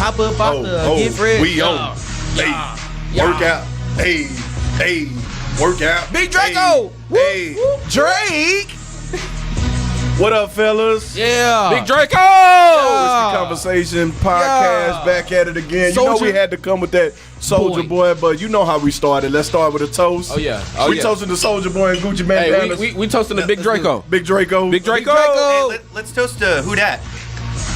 hop up out get fresh. We on. Workout. Hey. Workout. Big Draco. Hey. Drake. What up, fellas? Yeah. Big Draco. It's the Conversation Podcast, back at it again. You know we had to come with that Soldier Boy, but you know how we started. Let's start with a toast. Oh yeah. We toasting the Soldier Boy and Gucci Man. Hey, we toasting the Big Draco. Big Draco. Big Draco. Hey, let's toast to who dat?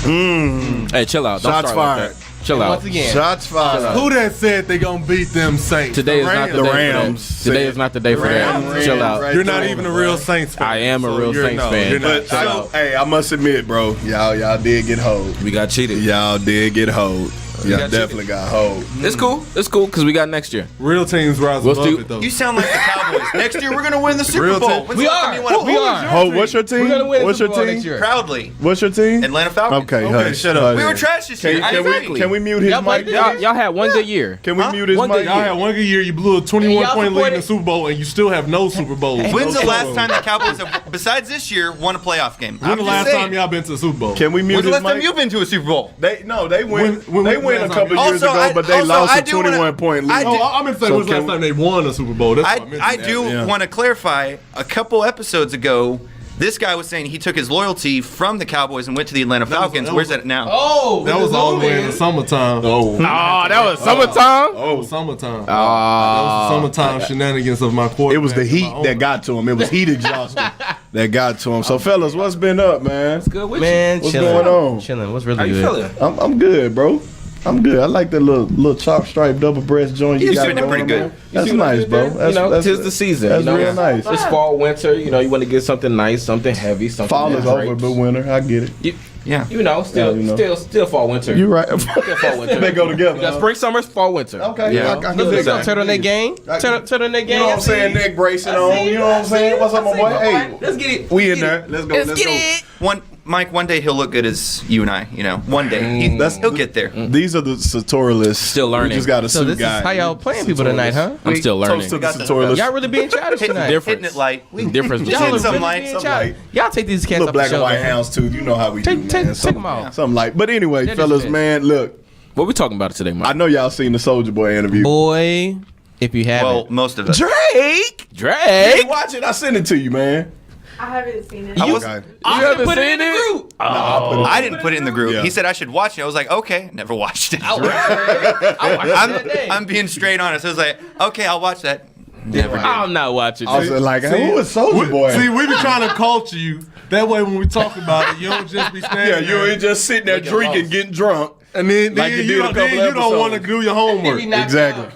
Hey, chill out. Don't Shots start fired. like that. Chill out. Once again. Shots fired. Who that said they gonna beat them Saints? Today is not the day Rams. for that. Today is not the day for that. Chill out. You're not even a real Saints fan. I am a real Saints fan. You're not. But I must admit, bro, y'all did get hold. We got cheated. Y'all did get hold. Y'all definitely got hold. It's cool. It's cool because we got next year. Real teams rise above it though. You sound like the Cowboys. Next year we're gonna win the Super Bowl. When's We the last time you won a are. We Bowl? are. Hold, what's your team? We're gonna win What's the your Super Bowl team? next year. Proudly, What's your team? Atlanta Falcons. Okay, Okay, shut up. We were trash this year. Can we mute his Y'all mic? played Y'all had one good year. Can we mute his One mic? good Y'all had one good year. You blew a 21-point lead in the supported- Super Bowl, and you still have no Super Bowls. When's the last time the Cowboys have, besides this year, won a playoff game? When the last time y'all been to the Super Bowl? Can we mute When's the his last time mic? you've been to a Super Bowl? They win. When They was win the a last couple time? years ago, but they Also, lost I a do wanna- 21-point lead. No, I meant to say So when's the can last time they won a Super Bowl? That's what I meant. I do Yeah. want to clarify. A couple episodes ago, this guy was saying he took his loyalty from the Cowboys and went to the Atlanta Falcons. that Where's was- that now? Oh, That was all the way in the summertime. Oh, that was summertime. Oh, summertime. That was the summertime shenanigans of my quarterback. it was the heat that got to him. It was heat exhaustion that got to him. So, fellas, what's been up, man? Good with Man, What's chilling. going on? Chilling. What's really How you good? feeling? I'm good, bro. I'm good. I like the little chalk stripe double breast joint you He's got doing it going pretty on, good. man. That's nice, bro. That's, tis the season. That's you know? real nice. It's fall, winter. You know, you want to get something nice, something heavy, something. Fall is that over, drapes. but winter. I get it. Yeah. You know, still, Yeah, you know. still fall, winter. You're right. Still fall, winter. They go together. You got huh? spring, summer, fall, winter. Okay. Yeah. I can Look, dig that. turtleneck gang. Turtleneck gang. You know what I'm saying? Neck bracing on. You know what I'm saying? What's up, my boy? Hey, Let's get it. we in there. Let's go. Let's Let's get go. it. Mike, one day he'll look good as you and I. You know, one day he'll get there. These are the sartorialists. Still learning. We just got a So suit this guy. is how y'all playing people tonight, huh? I'm still learning. Toast to the Got the- sartorialists. Y'all really being childish tonight. Hitting it light. Difference Just between hitting some really light. being some childish. light. Y'all take these cats Little off black the and show. white man. hounds too. You know how we do, man. Take Something- them off. Something like. But anyway, That is fellas, it. man, look. What we talking about today, I Mike? know y'all seen the Soldier Boy interview. Boy, if you haven't. Well, most of us. Drake. Drake. Hey, watch it. I sent it to you, man. I haven't seen it. I was- Okay. I You haven't put it seen in the it? group. I didn't put it in the group. Yeah. He said I should watch it. I was like, okay, never watched it. I watched that day. I'm being straight honest. I was like, okay, I'll watch that. Never did. I'm not watching I was this. like, who is Soldier Boy? See, we been trying to culture you. That way, when we talk about it, you don't just be standing yeah, you there. ain't just sitting there drinking, getting drunk. And then like you did a you couple don't want to episodes. do your homework. Maybe not. Exactly.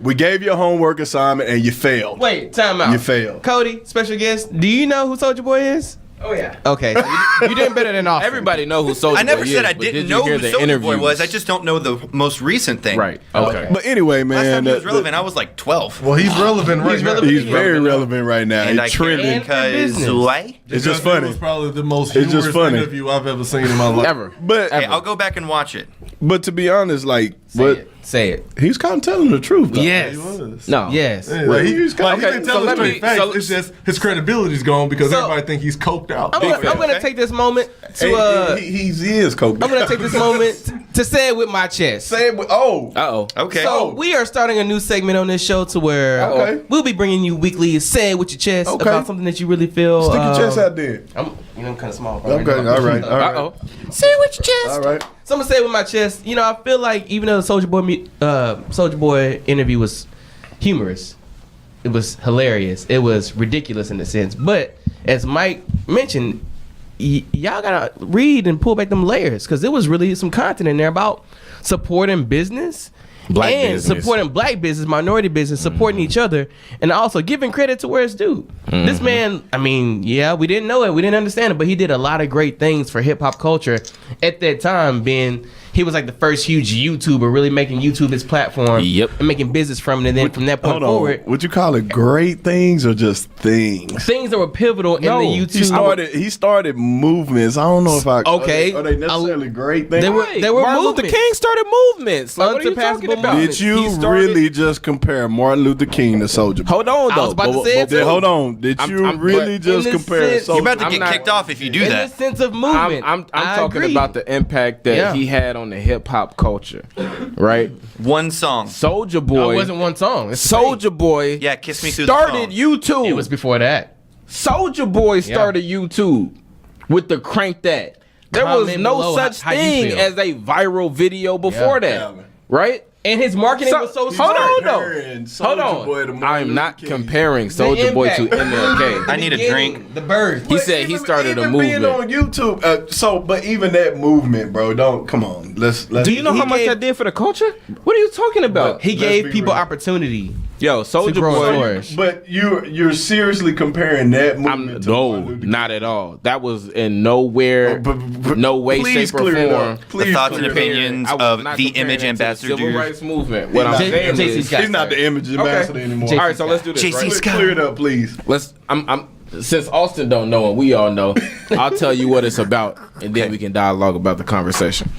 We gave you a homework assignment and you failed. Wait, time out. You failed. Cody, special guest. Do you know who Soldier Boy is? Oh yeah. Okay, so you did better than Austin. Everybody know who Soldier I never Boy said is, I but didn't did you know hear who the Soldier Boy interviews? was. I just don't know the most recent thing. Right. Okay. But anyway, man. Last time he was the- relevant, I was like 12. Well, he's relevant right now. relevant. He's very relevant right now. And I It's care trending. because business. why? It's just It funny. was probably the most It's just humorous funny. interview I've ever seen in my life. Ever. But Hey, I'll go back and watch it. but to be honest, like, Say it. he's kind of telling the truth. Though. Yes. He was. No. Yes. Yeah, Well, he, he's like, kinda- he been so telling let straight me- facts. so- It's just his credibility's gone because So- everybody think he's coked out. I'm gonna take this moment to he is coke. I'm gonna take this moment to say it with my chest. Say it with, oh. Uh-oh. Okay. So we are starting a new segment on this show to where Okay. we'll be bringing you weekly say it with your chest Okay. about something that you really feel. Stick your chest out there. I'm kind of small. Okay, all right. Uh-oh. Say it with your chest. All right. So I'm gonna say it with my chest. You know, I feel like even though the Soldier Boy interview was humorous, it was hilarious, it was ridiculous in a sense. But as Mike mentioned, y'all gotta read and pull back them layers because there was really some content in there about supporting business. Black and business. supporting black business, minority business, supporting each other, and also giving credit to where it's due. This man, I mean, yeah, we didn't know it, we didn't understand it, but he did a lot of great things for hip hop culture at that time. Being he was like the first huge YouTuber, really making YouTube his platform, Yep. and making business from it. And then from that point Hold on. forward, Would you call it great things or just things? things that were pivotal in the YouTube. He started movements. I don't know if I Okay. Are they necessarily great things? They were Martin Luther movements. King started movements. Like, what are you talking Unsurpassable about? Did you really just compare Martin Luther King to Soulja Boy? Hold on, though. I was about to say it too. Hold on. Did you really just compare sense- You're Soulja about to Boy? get kicked off if you do In that. the sense of movement, I'm I talking agree. about the impact that he had on the hip hop culture, right? One song. Soulja No, Boy. it wasn't one song. It's the Soulja Boy. Yeah, Kiss Me Through the started Phone. YouTube. thing. It was before that. Soulja Boy started YouTube with the Crank That. There was Comment no below such how you thing feel. as a viral video before that, right? And his marketing was so smart. Hold on, Comparing though. Hold Soulja Boy to on. Martin I'm Luther not King. comparing Soulja Boy to impact. MLK. I need a drink. The birth. He said he started a Even movement. being on YouTube, but even that movement, bro. Don't come on. Let's. Do you know He how much gave- that did for the culture? What are you talking about? He Let's gave be people real. opportunity. Yo, Soulja grow and Boy. flourish. But you're seriously comparing that movement to No, Martin Luther King. not at all. That was in nowhere, But no way, please shape, or clear it form. up. The Please thoughts and clear it up. opinions I was of not the comparing image it to ambassador the civil dude. rights movement. What I'm J- saying JC is, Scott. He's not the image ambassador anymore. J- all right. So let's do this. JC Right? Scott. Clear it up, please. Let's. I'm. Since Austin don't know and we all know, I'll tell you what it's about, and then we can dialogue about the conversation.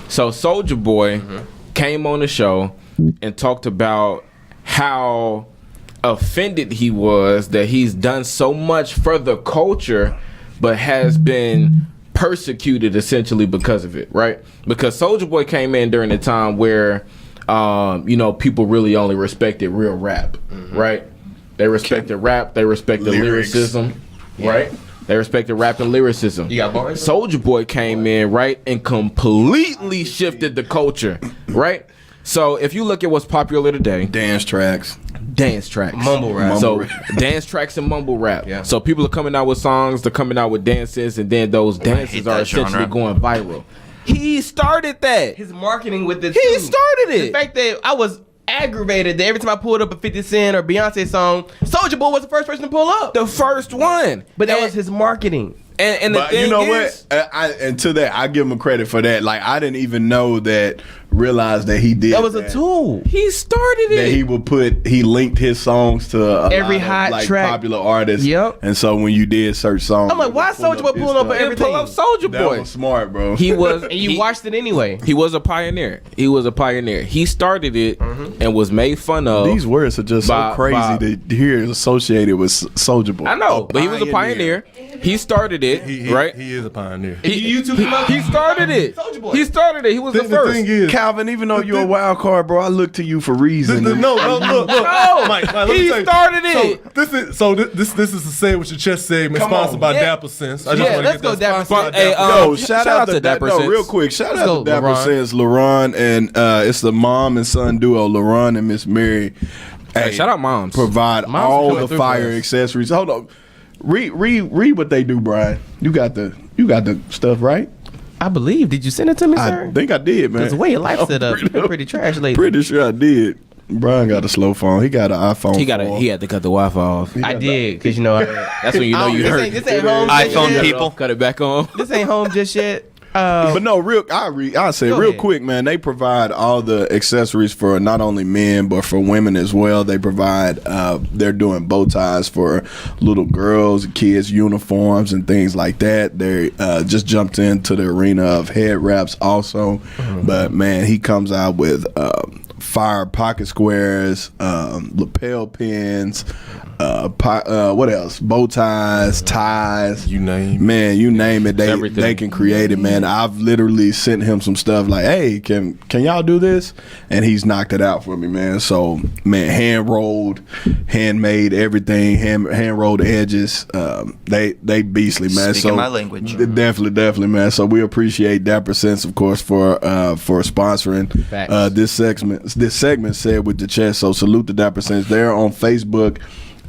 So Soulja Boy came on the show and talked about how offended he was that he's done so much for the culture, but has been persecuted essentially because of it, right? Because Soulja Boy came in during a time where, people really only respected real rap, right? They respected rap, they respected Lyrics. lyricism, right? They respected rap and lyricism. You got bars? Soulja Boy came in, right, and completely shifted the culture, right? So if you look at what's popular today, Dance tracks. dance tracks, Mumble rap. So dance tracks and mumble rap. Yeah. So people are coming out with songs, they're coming out with dances, and then those dances hate are that essentially genre. going viral. He started that. His marketing with it. He too. started The it. fact that I was aggravated that every time I pulled up a 50 Cent or Beyonce song, Soulja Boy was the first person to pull up. The first one. But that And- was his marketing. and the But thing you know is, what? And to that, I give him credit for that. Like I didn't even know that. Realized that he did. That was a tool. he started That it. he linked his songs to Every lot of, hot like, track. popular artists. Yep. And so when you did search songs, I'm like, why it would Soulja Boy his pulling up stuff. every- He pull up Soulja That Boy. was smart, bro. He was, And you watched it anyway. He was a pioneer. He was a pioneer. He started it and was made fun of. These words are just By- so crazy by- to hear associated with Soulja Boy. I know, but he was a pioneer. He started it, right? He is a pioneer. If you YouTube him up, He started it. Soulja Boy. He started it. He was the The first. thing is, Calvin, even though you're a wild card, bro, I look to you for reason. look. No, Mike, let me he tell you. started it. This is a Say What Your Chest segment Come sponsored on. by Yeah. Dapper Sense. I just Yeah, want to let's get go that Dapper sponsored by Sense. Hey, Dapper Yo, shout out to Dapper No, Sense. real quick. Shout Let's out go, to Dapper LaRon. Sense, LaRon, and it's the mom and son duo, LaRon and Miss Mary. Hey, shout out moms. Provide Moms all coming the through fire for us. accessories. Hold on. Read what they do, Brian. You got the stuff right? I believe. Did you send it to me, sir? I think I did, man. Because the way your life I'm set up, you've been pretty trash lately. Pretty sure I did. Brian got a slow phone. He got an iPhone. He had to cut the Wi-Fi off. I did, because That's when you know you hurt. This ain't home just iPhone yet. people. Cut it back on. This ain't home just yet. But no, I say Go real ahead. quick, man. They provide all the accessories for not only men but for women as well. They provide. They're doing bow ties for little girls, kids, uniforms, and things like that. They just jumped into the arena of head wraps also. But man, he comes out with fire pocket squares, lapel pins. What else? Bow ties, ties. You name it. Man, you name it. Everything. They can create it, man. I've literally sent him some stuff like, "Hey, can y'all do this?" And he's knocked it out for me, man. So, man, hand rolled, handmade, everything, hand rolled edges. They beastly, man. Speaking so my language. definitely, man. So we appreciate Dapper Sense, of course, for sponsoring Facts. this segment. This segment said with the chest. So salute to Dapper Sense. They're on Facebook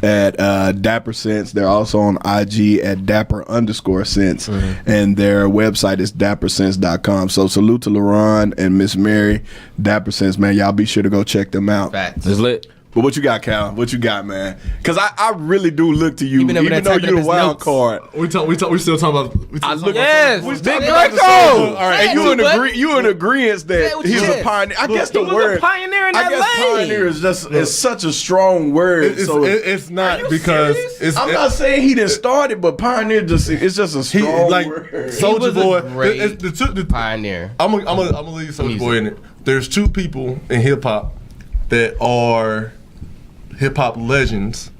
at Dapper Sense. They're also on IG at Dapper_Sense. And their website is dappersense.com. So salute to LaRon and Miss Mary. Dapper Sense, man. Y'all be sure to go check them out. Facts. It's lit. But what you got, Cal? What you got, man? Because I really do look to you, He been over even there though typing you're a up his wild notes. card. We still talking about. I look. Yes, We Big still Greco. All right, Say and it, you in agreement Say that it with he's your a chest. pioneer. I guess the he was word a pioneer in I that guess lane. pioneer is just is such a strong word. It's, so it's not you because serious? it's. I'm not saying he didn't start it, but pioneer it's just a he, strong like word. He was Soulja a Boy. great The pioneer. I'm gonna leave Soulja Boy in it. there's two people in hip hop that are hip hop legends,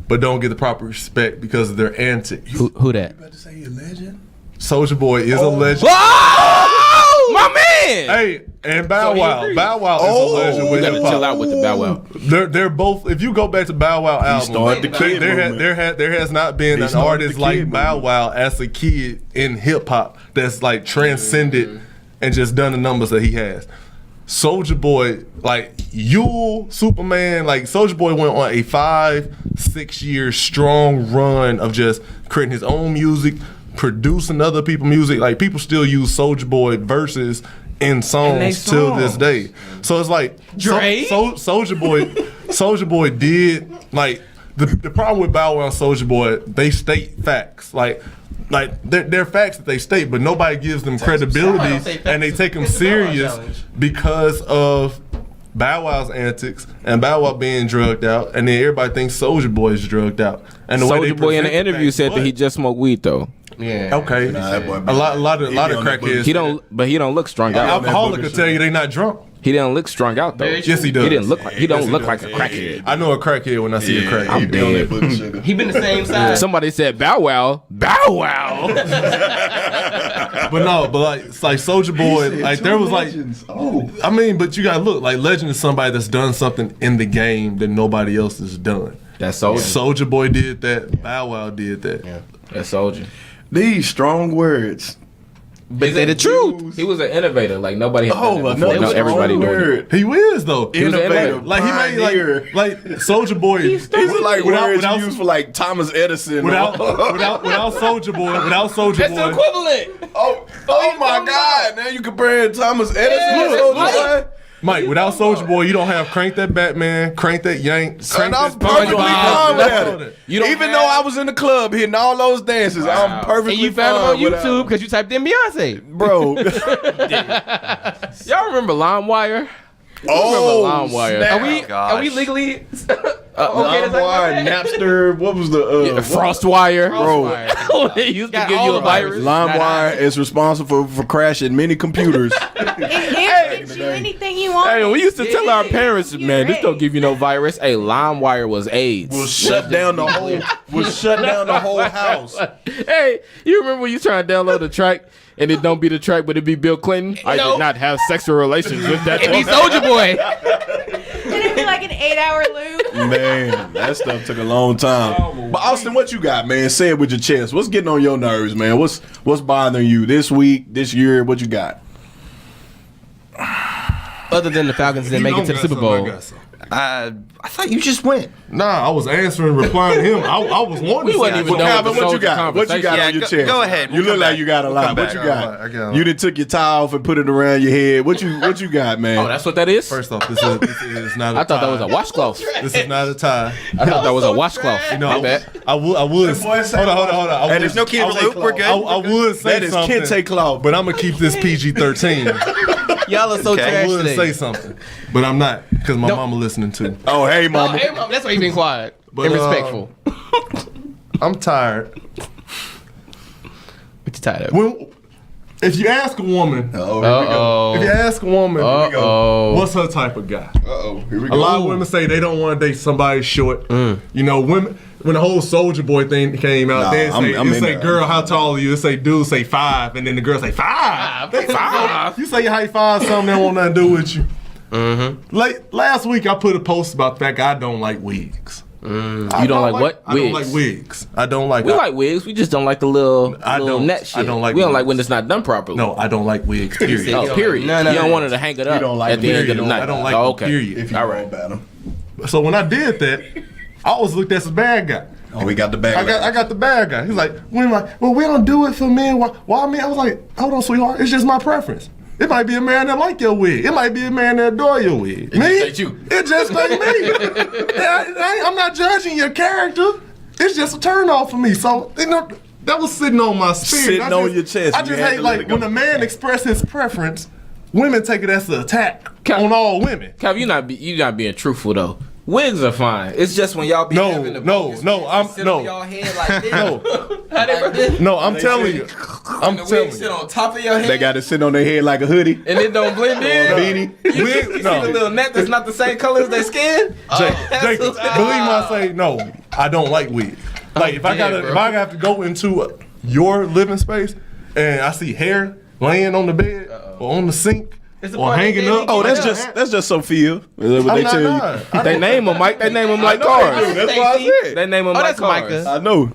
but don't get the proper respect because of their antics. Who that? About to say a legend? Soulja Boy is a legend. Oh, my man. Hey, and Bow So he Wow. agrees. Bow Wow is a legend You with gotta hip chill hop. out with the Bow Wow. They're both. If you go back to Bow Wow album, started the kid movement. there has not been He an started artist the like kid Bow movement. Wow as a kid in hip hop that's like transcended and just done the numbers that he has. Soulja Boy, like Yule, Superman, like Soulja Boy went on a 5-6 year strong run of just creating his own music, producing other people's music. Like people still use Soulja Boy verses in songs till this day. So it's like Dre? Soulja Boy did like the problem with Bow Wow and Soulja Boy, they state facts. Like they're facts that they state, but nobody gives them credibility, and they take them serious because of Bow Wow's antics and Bow Wow being drugged out, and then everybody thinks Soulja Boy is drugged out. And the way they Soulja Boy in the present interview said that he but- just smoked weed though. Yeah. okay. that boy A lot of He be on that crackheads. He don't look strung out. Alcoholic could tell you they not drunk. He didn't look strung out though. Yes, he does. He didn't look like he don't Yes, he look does. like a crackhead. I know a crackhead when I see a crackhead. He be on that booty sugar. He been the same size. Somebody said Bow Wow. Bow Wow. But no, but like it's like Soulja Boy, like there was like, I mean, but you gotta look like legend is somebody that's done something in the game that nobody else has done. That's Soulja. Soulja Boy did that. Bow Wow did that. Yeah. That's Soulja. These strong words. But they the truth. He was an innovator. Like nobody had done that no, before. Now everybody doing it. word. He is though. was an Innovative, Like he made pioneer. like Soulja Boy. These are like without words you use for like Thomas Edison. without Soulja Boy. Without Soulja That's the Boy. equivalent. oh my God! Now you comparing Thomas Edison to Look, Soulja Boy? Mike, without Soulja Boy, you don't have Crank That Batman, Crank That Yank, Son, Crank I'm This perfectly SpongeBob. fine with that. You don't Even have- though I was in the club hitting all those dances, I'm perfectly And you found him fine on with YouTube that. because you typed in Beyonce. Bro. Y'all remember LimeWire? Oh, LimeWire. snap. Are we legally okay to talk about LimeWire, that? Napster, what was the FrostWire. Bro. They used to Got give all you a the virus. LimeWire is responsible for crashing many computers. It gives you anything you want. Hey, we used to tell our parents, You're man, this don't right. give you no virus. Hey, LimeWire was AIDS. Will shut down the whole house. Hey, you remember when you try to download a track and it don't be the track, but it be Bill Clinton? I No. did not have sexual relations with that. It be Soulja Boy. And it'd be like an 8-hour loop. Man, that stuff took a long time. But Austin, what you got, man? Say it with your chest. What's getting on your nerves, man? What's bothering you this week, this year? What you got? Other than the Falcons didn't make it to the Super Bowl. I thought you just went. Nah, I was answering, replying to him. I was wanting to wasn't say. even Well, done with Calvin, the what you Soulja got? What you got Yeah, on your go- chest? go ahead. You We'll look come like back. you got a We'll lot. come What back. you I got a got? lot. You done took your tie off and put it around your head. What you got, man? Oh, that's what that is? First off, this is not a I thought that was a tie. washcloth. This is not a tie. I thought that was a washcloth. You know, My bad. I would. boy say Hold on. I Hey, would- there's No key to the loop. We're good. I would say That is something. kente cloth. But I'm gonna keep this PG-13. Y'all are so Okay. I trash would today. say something, but I'm not because my Don't- mama listening too. Oh, hey, Oh, mama. hey, Mom, that's why you been quiet But, and respectful. I'm tired. What you tired of? When, if you ask a woman, Oh, here we go. if you ask a woman, what's her type of guy? Uh-oh, here we A go. lot of women say they don't want to date somebody short. You know, women. When the whole Soulja Boy thing came out, Nah, they say, I'm you in say, there. "Girl, how tall are you?" It say, "Dude, say 5," and then the girl say, "5." Five. You say you height 5, something that want nothing to do with you. Last week I put a post about the fact I don't like wigs. You don't like what? I don't like wigs. I don't like. We like wigs. We just don't like the little I don't. net shit. I don't like We don't like wigs. when it's not done properly. No, I don't like wigs. Period. Oh, period. No, you don't no. want her to hang it up don't like at the end of the period. night. I don't like oh, the okay. period. If you All know right. about him. So when I did that, I always looked as a bad guy. Oh, we got the bag. I got the bad guy. He's like, women like, well, we don't do it for men. Why men? I was like, hold on, sweetheart. It's just my preference. It might be a man that like your wig. It might be a man that adore your wig. Me? just ain't you. It just ain't me. I'm not judging your character. It's just a turn off for me. So, you know, that was sitting on my spirit. Sitting I on your chest. I You just had hate, to let like, it go. when a man expresses his preference, women take it as an attack on all women. Kev, you not being truthful though. Wigs are fine. It's just when y'all be No, having the no, bogus no, wigs I'm- sit no. on y'all head like this. No. Like this. No, I'm telling you. I'm the telling wig sit you. on top of your head. They got it sitting on their head like a hoodie. and it don't blend in. Beanie. You see Wig, the little net that's not the same color as their skin? Jake, believe me, I say no. I don't like wigs. Like if I have to go into your living space and I see hair laying on the bed or on the sink or part hanging of up. Oh, that's just Sophia. Is that what I'm they not tell you? lying. They name them, Mike. They name them like That's cars. what I said. They name them like that's cars. Micah. I know.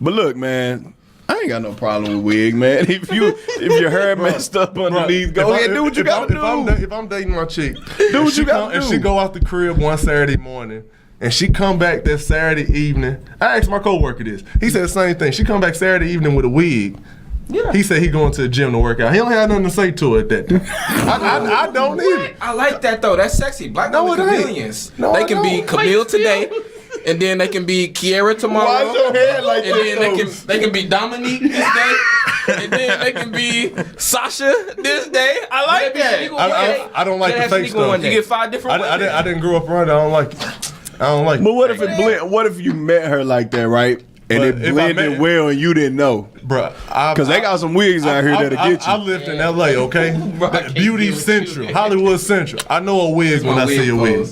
But look, man, I ain't got no problem with wig, man. If your hair messed up underneath, go ahead, do what you gotta do. If I'm dating my chick, Do what you gotta and do. she go out the crib one Saturday morning, and she come back that Saturday evening. I asked my coworker this. He said the same thing. She come back Saturday evening with a wig. Yeah. He said he going to the gym to work out. He don't have nothing to say to it that day. I don't either. I like that though. That's sexy. Black No, women it ain't. chameleons. No, they I can be don't. Camille today, and then they can be Kiara tomorrow. Why is your head like and that, then though? they can be Dominique this day, and then they can be Sasha this day. I like that. I don't like the fake sneaker one stuff. You get 5 different. I didn't grow up around it. I don't like it. I don't like But it. what if it blend? What if you met her like that, right? And But it if I blended met- well and you didn't know? Bruh, Because they got some wigs out here that'll get I you. lived in LA, okay? can't Beauty deal with Central, you. Hollywood Central. I know a wig when I see a wig.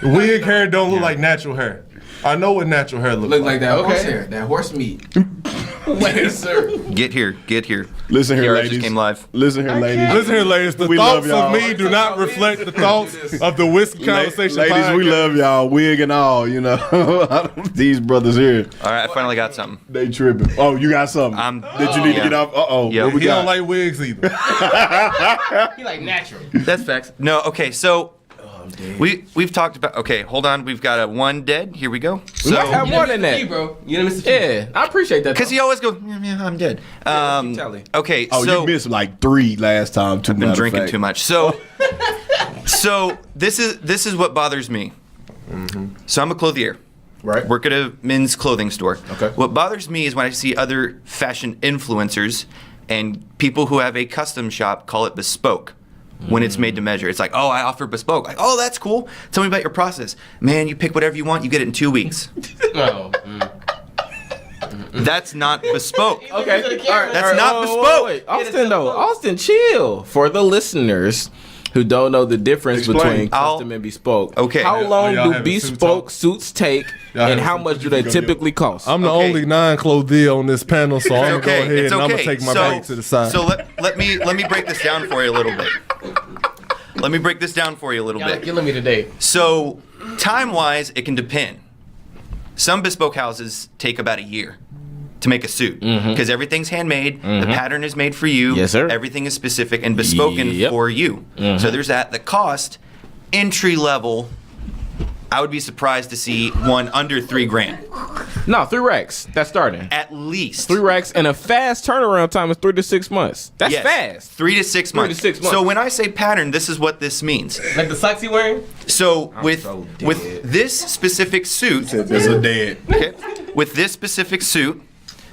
Wig hair don't look like natural hair. I know what natural hair looks Look like that Okay. horse hair, that horse meat. Wait, sir. Get here. Listen here, Kiara ladies. just came live. Listen here, ladies. Listen here, ladies. The We thoughts love of y'all. me do not reflect the thoughts of the Whiskey Conversation Ladies, we podcast. love y'all, wig and all. You know, these brothers here, All right, I finally got something. they tripping. Oh, you got something that you need to yeah. get off. Yeah. What we He don't got? like wigs either. He like natural. That's facts. No, okay, so we've talked about. Okay, hold on. We've got a one dead. Here we go. We might have So more than G, that. bro. You know, Mr. G. Yeah, I appreciate that. because he always goes, yeah, I'm dead. keep telling. Okay, Oh, so you missed like 3 last time. Too been drinking too much. So this is what bothers me. So I'm a clothier. Right. Work at a men's clothing store. Okay. What bothers me is when I see other fashion influencers and people who have a custom shop call it bespoke when it's made to measure. It's like, oh, I offer bespoke. Like, oh, that's cool. Tell me about your process. Man, you pick whatever you want, you get it in 2 weeks. No. That's not bespoke. Okay, all right. That's not bespoke. Wait. Austin, though. Austin, chill. For the listeners who don't know the difference Explain. between custom and bespoke. Okay. How long y'all do having suit bespoke talk? suits take, Y'all and having how suit much talk? do they You can go typically cost? I'm the Okay. only non-clothier on this panel, so I'm gonna go ahead It's and I'm okay. gonna take my So- bag to the side. So let me break this down for you a little bit. Let me break this down for you a little Y'all bit. killing me today. So, time-wise, it can depend. Some bespoke houses take about a year to make a suit because everything's handmade. The pattern is made for you. Yes, sir. Everything is specific and bespoken Yep. for you. So there's that. The cost, entry level. I would be surprised to see one under $3,000 No, 3 racks. That's starting. at least. 3 racks, and a fast turnaround time is 3 to 6 months. That's Yes. fast. 3 to 6 months. 6 months. So when I say pattern, this is what this means. Like the socks he wearing? So with so dead. with this specific suit, There's a dead. okay, with this specific suit,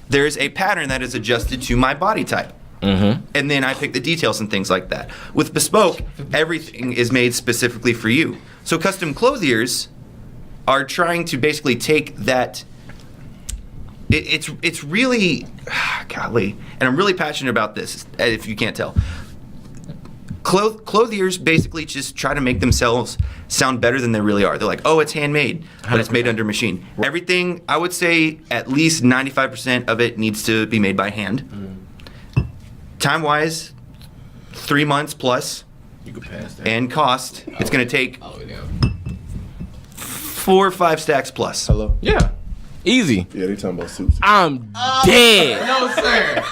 there is a pattern that is adjusted to my body type. And then I pick the details and things like that. With bespoke, everything is made specifically for you. So custom clothiers are trying to basically take that. It's really, golly, and I'm really passionate about this. If you can't tell, clothiers basically just try to make themselves sound better than they really are. They're like, oh, it's handmade, but it's made under machine. Everything, I would say, at least 95% of it needs to be made by hand. Time-wise, 3 months plus, You can pass that. and cost, it's going to take Oh, yeah. 4 or 5 stacks plus. Hello. Yeah. Easy. Yeah, they talking about suits. I'm dead. No, sir.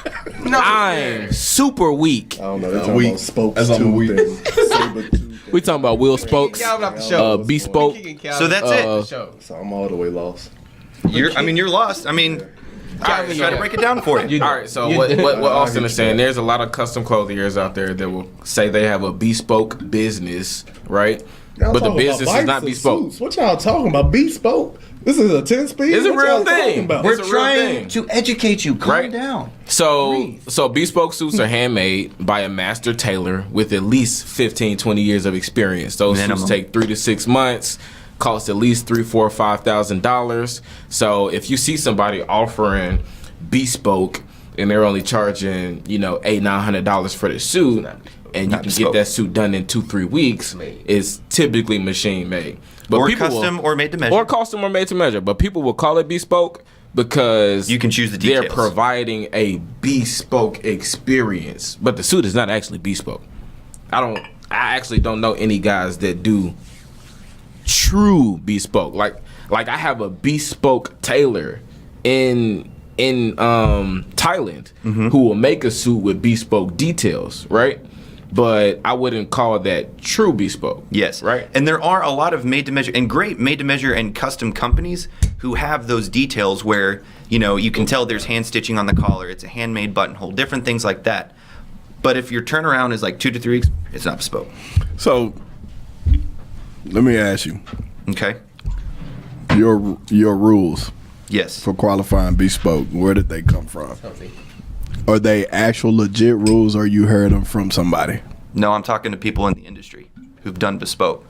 No, I'm super weak. I don't know. They weak. talking about spokes That's on the tooth weak. and saber tooth. We talking about wheel spokes, Calvin off the show. bespoke. So that's it. Show. So I'm all the way lost. You're lost. I mean, I try to break it down for you. All right, so what Austin is saying, there's a lot of custom clothiers out there that will say they have a bespoke business, right? Y'all But the talking business about is not bikes or bespoke. suits. What y'all talking about? Bespoke? This is a 10-speed? It's a What real y'all talking thing. about? We're We're It's a real trying thing. to educate you. Calm Right. down. So bespoke suits are handmade by a master tailor with at least 15, 20 years of experience. Those Minimum. suits take 3 to 6 months, cost at least $3,000, $4,000, $5,000. So if you see somebody offering bespoke and they're only charging $800-900 for the suit, and you Not can bespoke. get that suit done in 2-3 weeks, is typically machine made. But Or people custom or made to measure. Or custom or made to measure. But people will call it bespoke because You can choose the they're details. providing a bespoke experience. But the suit is not actually bespoke. I actually don't know any guys that do true bespoke. Like I have a bespoke tailor in Thailand who will make a suit with bespoke details, right? But I wouldn't call that true bespoke. Yes. Right. And there are a lot of made to measure and great made to measure and custom companies who have those details where, you can tell there's hand stitching on the collar, it's a handmade buttonhole, different things like that. But if your turnaround is like 2 to 3 weeks, it's not bespoke. So, let me ask you, Okay? your rules Yes. for qualifying bespoke, where did they come from? Are they actual legit rules, or you heard them from somebody? No, I'm talking to people in the industry who've done bespoke.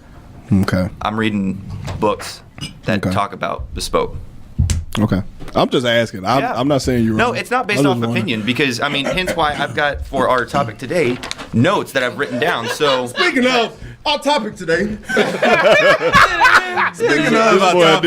Okay. I'm reading books that Okay. talk about bespoke. Okay. I'm just asking. I'm not saying you're No, wrong. it's not based I'm off just wondering. opinion because, hence why I've got, for our topic today, notes that I've written down. So, Speaking of, our topic today. Speaking of, our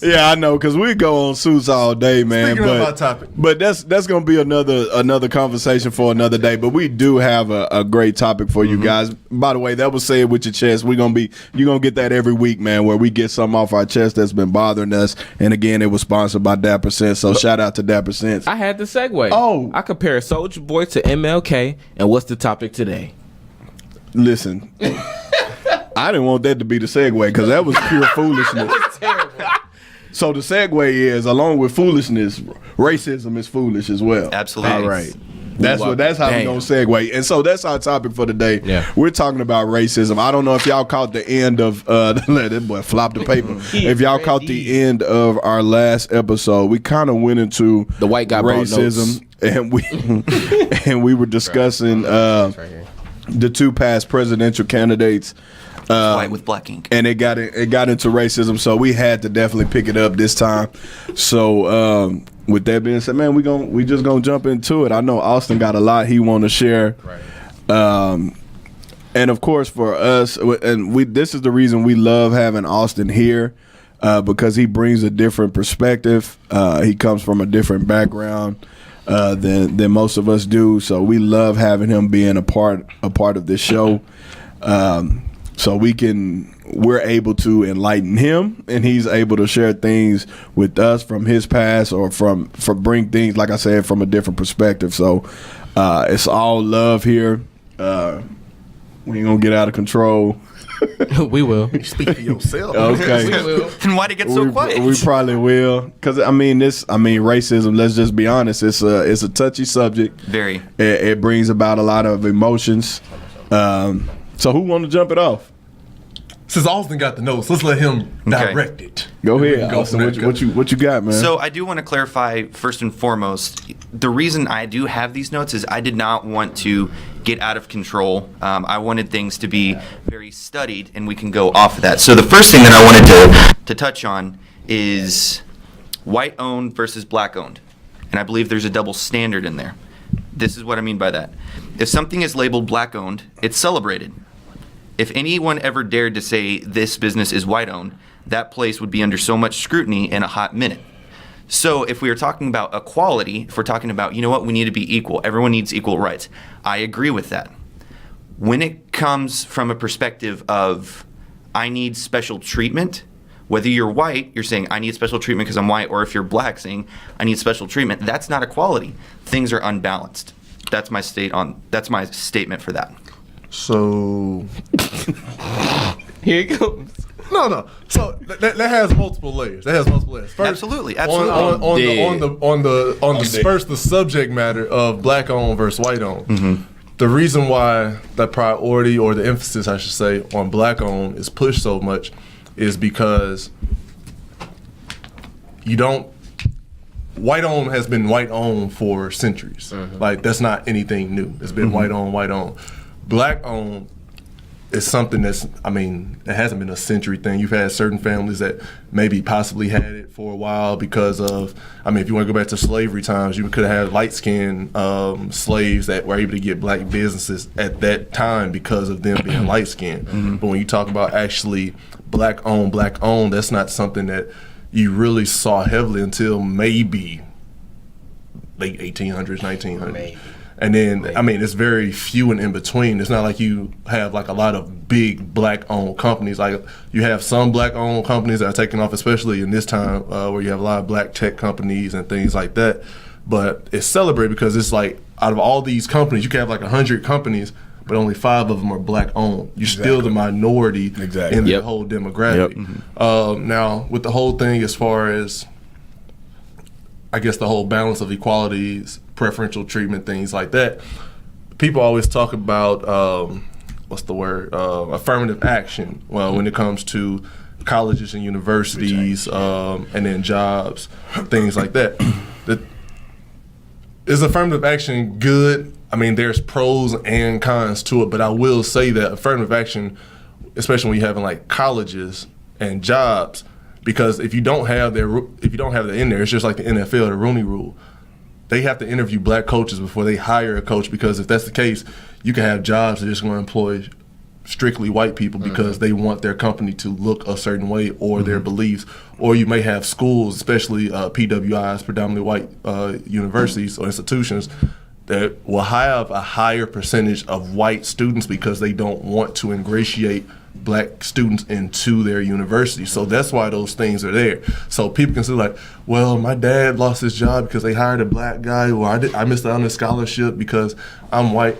yeah, I know, because we go on suits all day, man. Speaking of but our topic. but that's gonna be another conversation for another day. But we do have a great topic for you guys. By the way, that was said with your chest. You're gonna get that every week, man, where we get something off our chest that's been bothering us. And again, it was sponsored by Dapper Sense. So shout out to Dapper Sense. I had the segue. Oh. I compare Soulja Boy to MLK, and what's the topic today? Listen, I didn't want that to be the segue because that was pure foolishness. So the segue is, along with foolishness, racism is foolish as well. Absolutely. All right. That's how we're Damn. gonna segue. And so that's our topic for today. Yeah. We're talking about racism. I don't know if y'all caught the end of that boy flop the paper. If y'all caught the end of our last episode, we kind of went into The white guy brought racism, and we were discussing the two past presidential candidates. white with black ink. And it got into racism, so we had to definitely pick it up this time. So with that being said, man, we just gonna jump into it. I know Austin got a lot he want to share, and of course for us, and this is the reason we love having Austin here, because he brings a different perspective. He comes from a different background than most of us do, so we love having him being a part of this show. So we're able to enlighten him, and he's able to share things with us from his past, or bring things, like I said, from a different perspective. So it's all love here. We ain't gonna get out of control. We will. Speak for yourself. Okay. And why'd it get so quiet? We probably will, because racism. Let's just be honest. It's a touchy subject. Very. It brings about a lot of emotions. So who want to jump it off? Since Austin got the notes, let's let him direct it. Go ahead, Go Austin. from What there. you got, man? So I do want to clarify first and foremost, the reason I do have these notes is I did not want to get out of control. I wanted things to be very studied, and we can go off of that. So the first thing that I wanted to touch on is white owned versus black owned, and I believe there's a double standard in there. This is what I mean by that. If something is labeled black owned, it's celebrated. If anyone ever dared to say this business is white owned, that place would be under so much scrutiny in a hot minute. So if we are talking about equality, if we're talking about, we need to be equal, everyone needs equal rights, I agree with that. When it comes from a perspective of I need special treatment, whether you're white, you're saying I need special treatment because I'm white, or if you're black saying I need special treatment, that's not equality. Things are unbalanced. That's my statement for that. So Here it comes. no. So that has multiple layers. First, Absolutely. On the first, the subject matter of black owned versus white owned. The reason why the priority, or the emphasis, I should say, on black owned is pushed so much is because white owned has been white owned for centuries. Like, that's not anything new. It's been white owned. Black owned is something it hasn't been a century thing. You've had certain families that maybe possibly had it for a while because of, I mean, if you want to go back to slavery times, you could have had light-skinned slaves that were able to get black businesses at that time because of them being light-skinned. But when you talk about actually black-owned, that's not something that you really saw heavily until maybe late 1800s, 1900s. Maybe. And then, I mean, it's very few and in between. It's not like you have like a lot of big black-owned companies. Like you have some black-owned companies that are taking off, especially in this time where you have a lot of black tech companies and things like that. But it's celebrated because it's like out of all these companies, you can have like 100 companies, but only 5 of them are black-owned. You're still the minority in the whole demographic. Now, with the whole thing as far as, I guess, the whole balance of equalities, preferential treatment, things like that, people always talk about what's the word, affirmative action. Well, when it comes to colleges and universities, and then jobs, things like that. Is affirmative action good? I mean, there's pros and cons to it, but I will say that affirmative action, especially when you're having like colleges and jobs, because if you don't have that in there, it's just like the NFL, the Rooney Rule. They have to interview black coaches before they hire a coach, because if that's the case, you can have jobs that are just going to employ strictly white people because they want their company to look a certain way or their beliefs. Or you may have schools, especially PWIs, predominantly white universities or institutions, that will have a higher percentage of white students because they don't want to ingratiate black students into their university. So that's why those things are there. So people can say like, well, my dad lost his job because they hired a black guy, or I missed out on a scholarship because I'm white.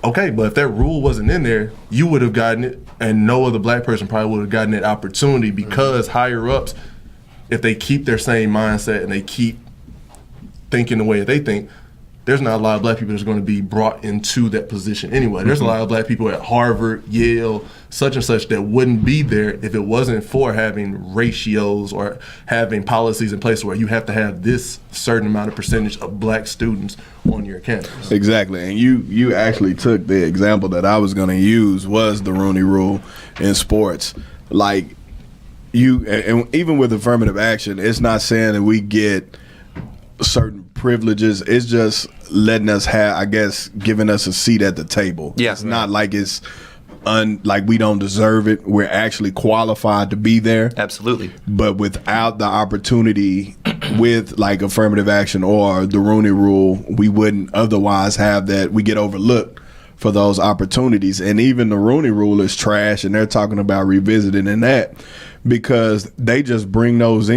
Okay, but if that rule wasn't in there, you would have gotten it, and no other black person probably would have gotten that opportunity, because higher ups, if they keep their same mindset and they keep thinking the way that they think, there's not a lot of black people that's going to be brought into that position anyway. There's a lot of black people at Harvard, Yale, such and such that wouldn't be there if it wasn't for having ratios or having policies in place where you have to have this certain amount of percentage of black students on your campus. Exactly. And you actually took the example that I was going to use, was the Rooney Rule in sports. Like, and even with affirmative action, it's not saying that we get certain privileges. It's just letting us have, I guess, giving us a seat at the table. Yeah. It's not like it's like we don't deserve it. We're actually qualified to be there. Absolutely. But without the opportunity with like affirmative action or the Rooney Rule, we wouldn't otherwise have that. We get overlooked for those opportunities. And even the Rooney Rule is trash, and they're talking about revisiting in that, because they just bring those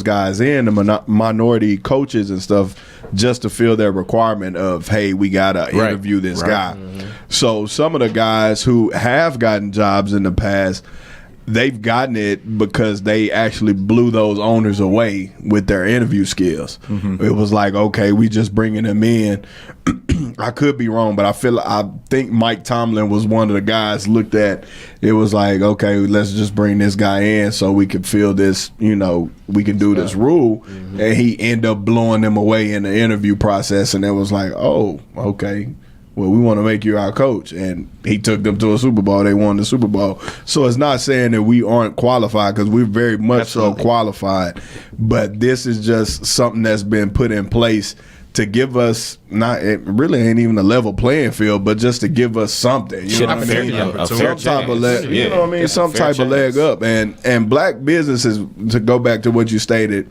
guys in, the minority coaches and stuff, just to fill their requirement of, hey, we gotta interview this guy. So some of the guys who have gotten jobs in the past, they've gotten it because they actually blew those owners away with their interview skills. It was like, okay, we just bringing them in. I could be wrong, but I think Mike Tomlin was one of the guys looked at. It was like, okay, let's just bring this guy in so we can fill this, we can do this rule. And he ended up blowing them away in the interview process. And it was like, oh, okay, well, we want to make you our coach. And he took them to a Super Bowl. They won the Super Bowl. So it's not saying that we aren't qualified, because we're very much so qualified. But this is just something that's been put in place to give us, it really ain't even a level playing field, but just to give us something. You know what I mean? Some type of leg, you know what I mean? Some type of leg up. And black businesses, to go back to what you stated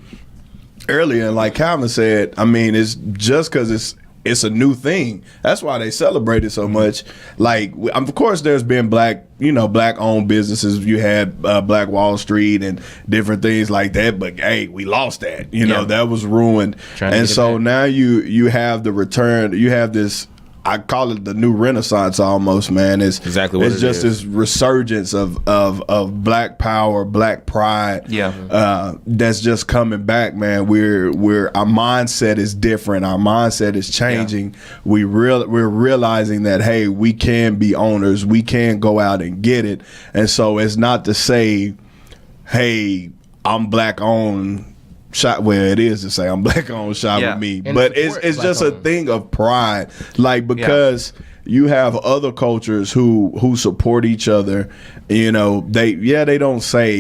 earlier, and like Calvin said, I mean, it's just because it's a new thing. That's why they celebrate it so much. Like, of course, there's been black-owned businesses. You had Black Wall Street and different things like that. But hey, we lost that. That was ruined. And so now you have the return. You have this. I call it the new Renaissance almost, man. It's exactly what it's just this resurgence of black power, black pride. That's just coming back, man. Our mindset is different. Our mindset is changing. We're realizing that, hey, we can be owners. We can go out and get it. And so it's not to say, hey, I'm black owned. It is to say I'm black owned, shop with me, and but it's just a thing of pride, like, because you have other cultures who support each other. They don't say,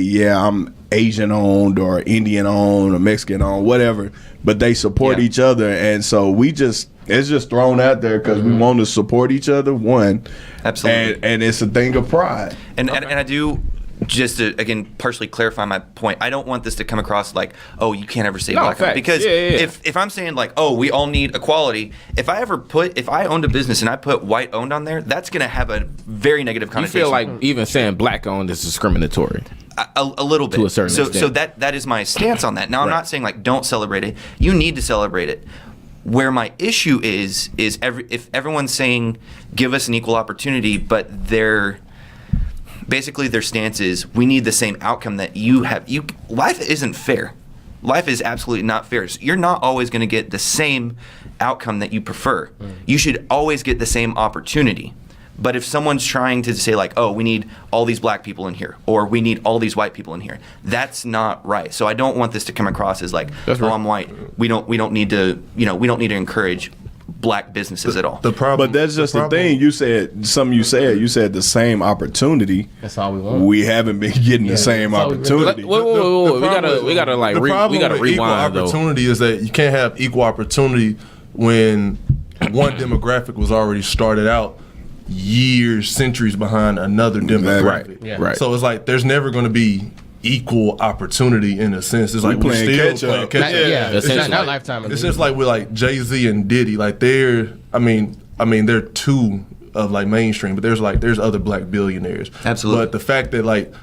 Asian owned or Indian owned or Mexican owned, whatever, but they support each other, and so it's just thrown out there because we want to support each other. One, absolutely, and it's a thing of pride. And I do. Just to, again, partially clarify my point, I don't want this to come across like, oh, you can't ever say black. facts. Because if I'm saying like, oh, we all need equality, if I owned a business and I put white owned on there, that's going to have a very negative You connotation. feel like even saying black owned is discriminatory. A little bit. To a certain extent. So that is my stance on that. Now, I'm not saying like don't celebrate it. You need to celebrate it. Where my issue is if everyone's saying give us an equal opportunity, but basically their stance is we need the same outcome that you have. Life isn't fair. Life is absolutely not fair. So you're not always going to get the same outcome that you prefer. You should always get the same opportunity. But if someone's trying to say like, oh, we need all these black people in here, or we need all these white people in here, that's not right. So I don't want this to come across as like, I'm white. We don't need to, we don't need to encourage black businesses at all. The problem, but that's just the thing. You said the same opportunity. That's all we want. We haven't been getting the same opportunity. Whoa. We gotta like we gotta rewind equal opportunity is that you can't have equal opportunity when one demographic was already started out years, centuries behind another demographic. Right. So it's like there's never going to be equal opportunity in a sense. It's like we're playing still catch up. playing catch up. Yeah, It's it's just not like- lifetime. It's just like with like Jay-Z and Diddy. Like they're two of like mainstream, but there's other black billionaires. Absolutely. But the fact that like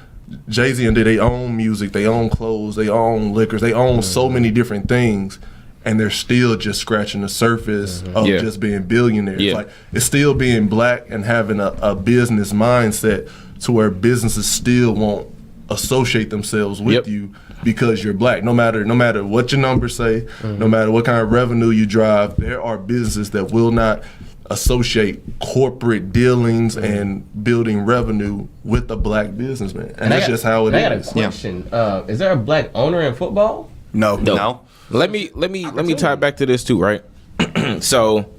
Jay-Z and Diddy, they own music, they own clothes, they own liquors, they own so many different things, and they're still just scratching the surface of just being billionaires. Yeah. Like it's still being black and having a business mindset to where businesses still won't associate themselves with you because you're black. No matter what your numbers say, no matter what kind of revenue you drive, there are businesses that will not associate corporate dealings and building revenue with a black businessman. And that's just how it I got a is. question. Is there a black owner in football? No. Let me tie it back to this too, right? So,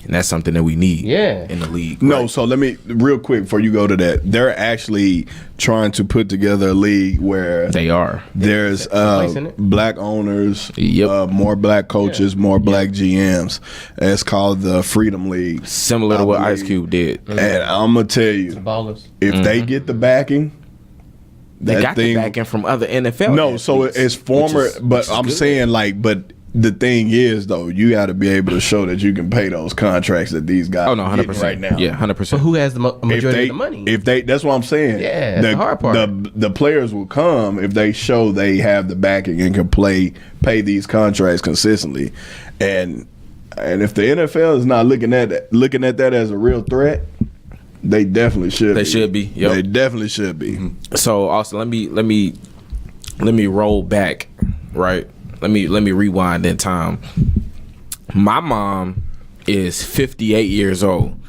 and that's something that we need in the league. No, right? so let me real quick before you go to that. They're actually trying to put together a league where They are. there's in it? black owners, Yep. more black coaches, more black GMs. It's called the Freedom League. Similar to what Ice Cube did. And I'm gonna tell you, Ballers. if they get the backing, They that got the backing from other NFL. No, so athletes, it's former, which is but I'm good. saying like, but the thing is though, you got to be able to show that you can pay those contracts that these guys. Oh no, are 100% getting right now. Yeah, 100%. But who has the If majority they, of the money? if they, that's what I'm saying. Yeah, that's the hard part. The players will come if they show they have the backing and can pay these contracts consistently, and if the NFL is not looking at that as a real threat, they definitely should. They should be. Yep. They definitely should be. So also let me roll back, right? Let me rewind in time. My mom is 58 years old.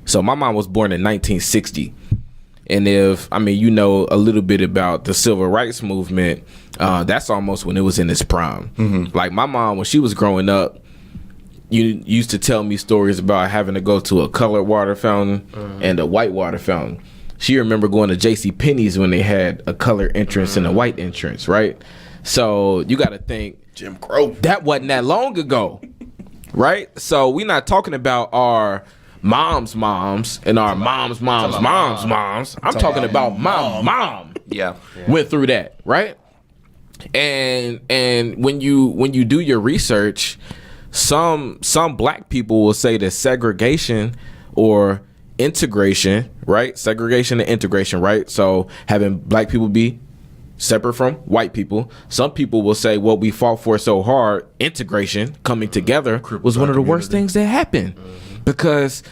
So my mom was born in 1960. And if a little bit about the civil rights movement, that's almost when it was in its prime. Like my mom, when she was growing up, you used to tell me stories about having to go to a colored water fountain and a white water fountain. She remember going to J.C. Penney's when they had a colored entrance and a white entrance, right? So you got to think Jim Crow. that wasn't that long ago, right? So we're not talking about our moms and our moms. I'm talking about my mom. Yeah. Went through that, right? And when you do your research, some black people will say that segregation or integration, right? Segregation and integration, right? So having black people be separate from white people. Some people will say what we fought for so hard, integration, coming together, was one of the worst things that happened. Because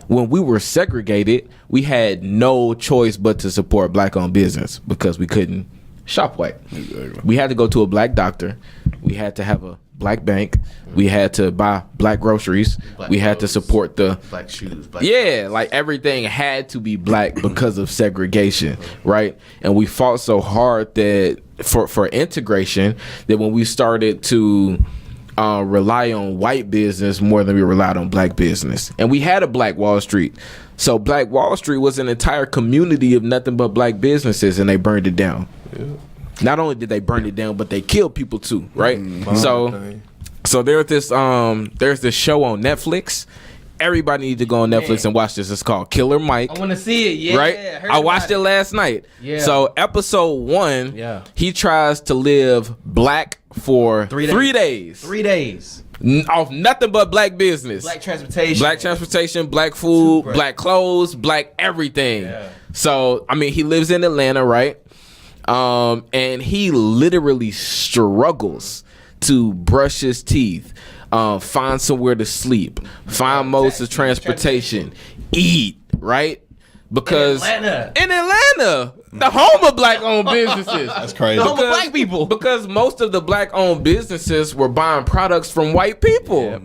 when we were segregated, we had no choice but to support black-owned business because we couldn't shop white. Exactly. We had to go to a black doctor. We had to have a black bank. We had to buy black groceries. We had to support the black shoes. like everything had to be black because of segregation, right? And we fought so hard that for integration that when we started to rely on white business more than we relied on black business, and we had a Black Wall Street. So Black Wall Street was an entire community of nothing but black businesses, and they burned it down. Not only did they burn it down, but they killed people too, right? Okay. So there's this show on Netflix. Everybody needs to go on Netflix and watch this. It's called Killer Mike. I want to see it. Yeah, Right? I watched it last night. Yeah. So episode 1, he tries to live black for 3 days. 3 days. Off nothing but black business. Black transportation. Black transportation, black food, black clothes, black everything. Yeah. So, I mean, he lives in Atlanta, right? And he literally struggles to brush his teeth, find somewhere to sleep, find modes of transportation, eat, right? Because in Atlanta, the home of black-owned businesses. That's crazy. The home of black people. Because most of the black-owned businesses were buying products from white people. Yeah.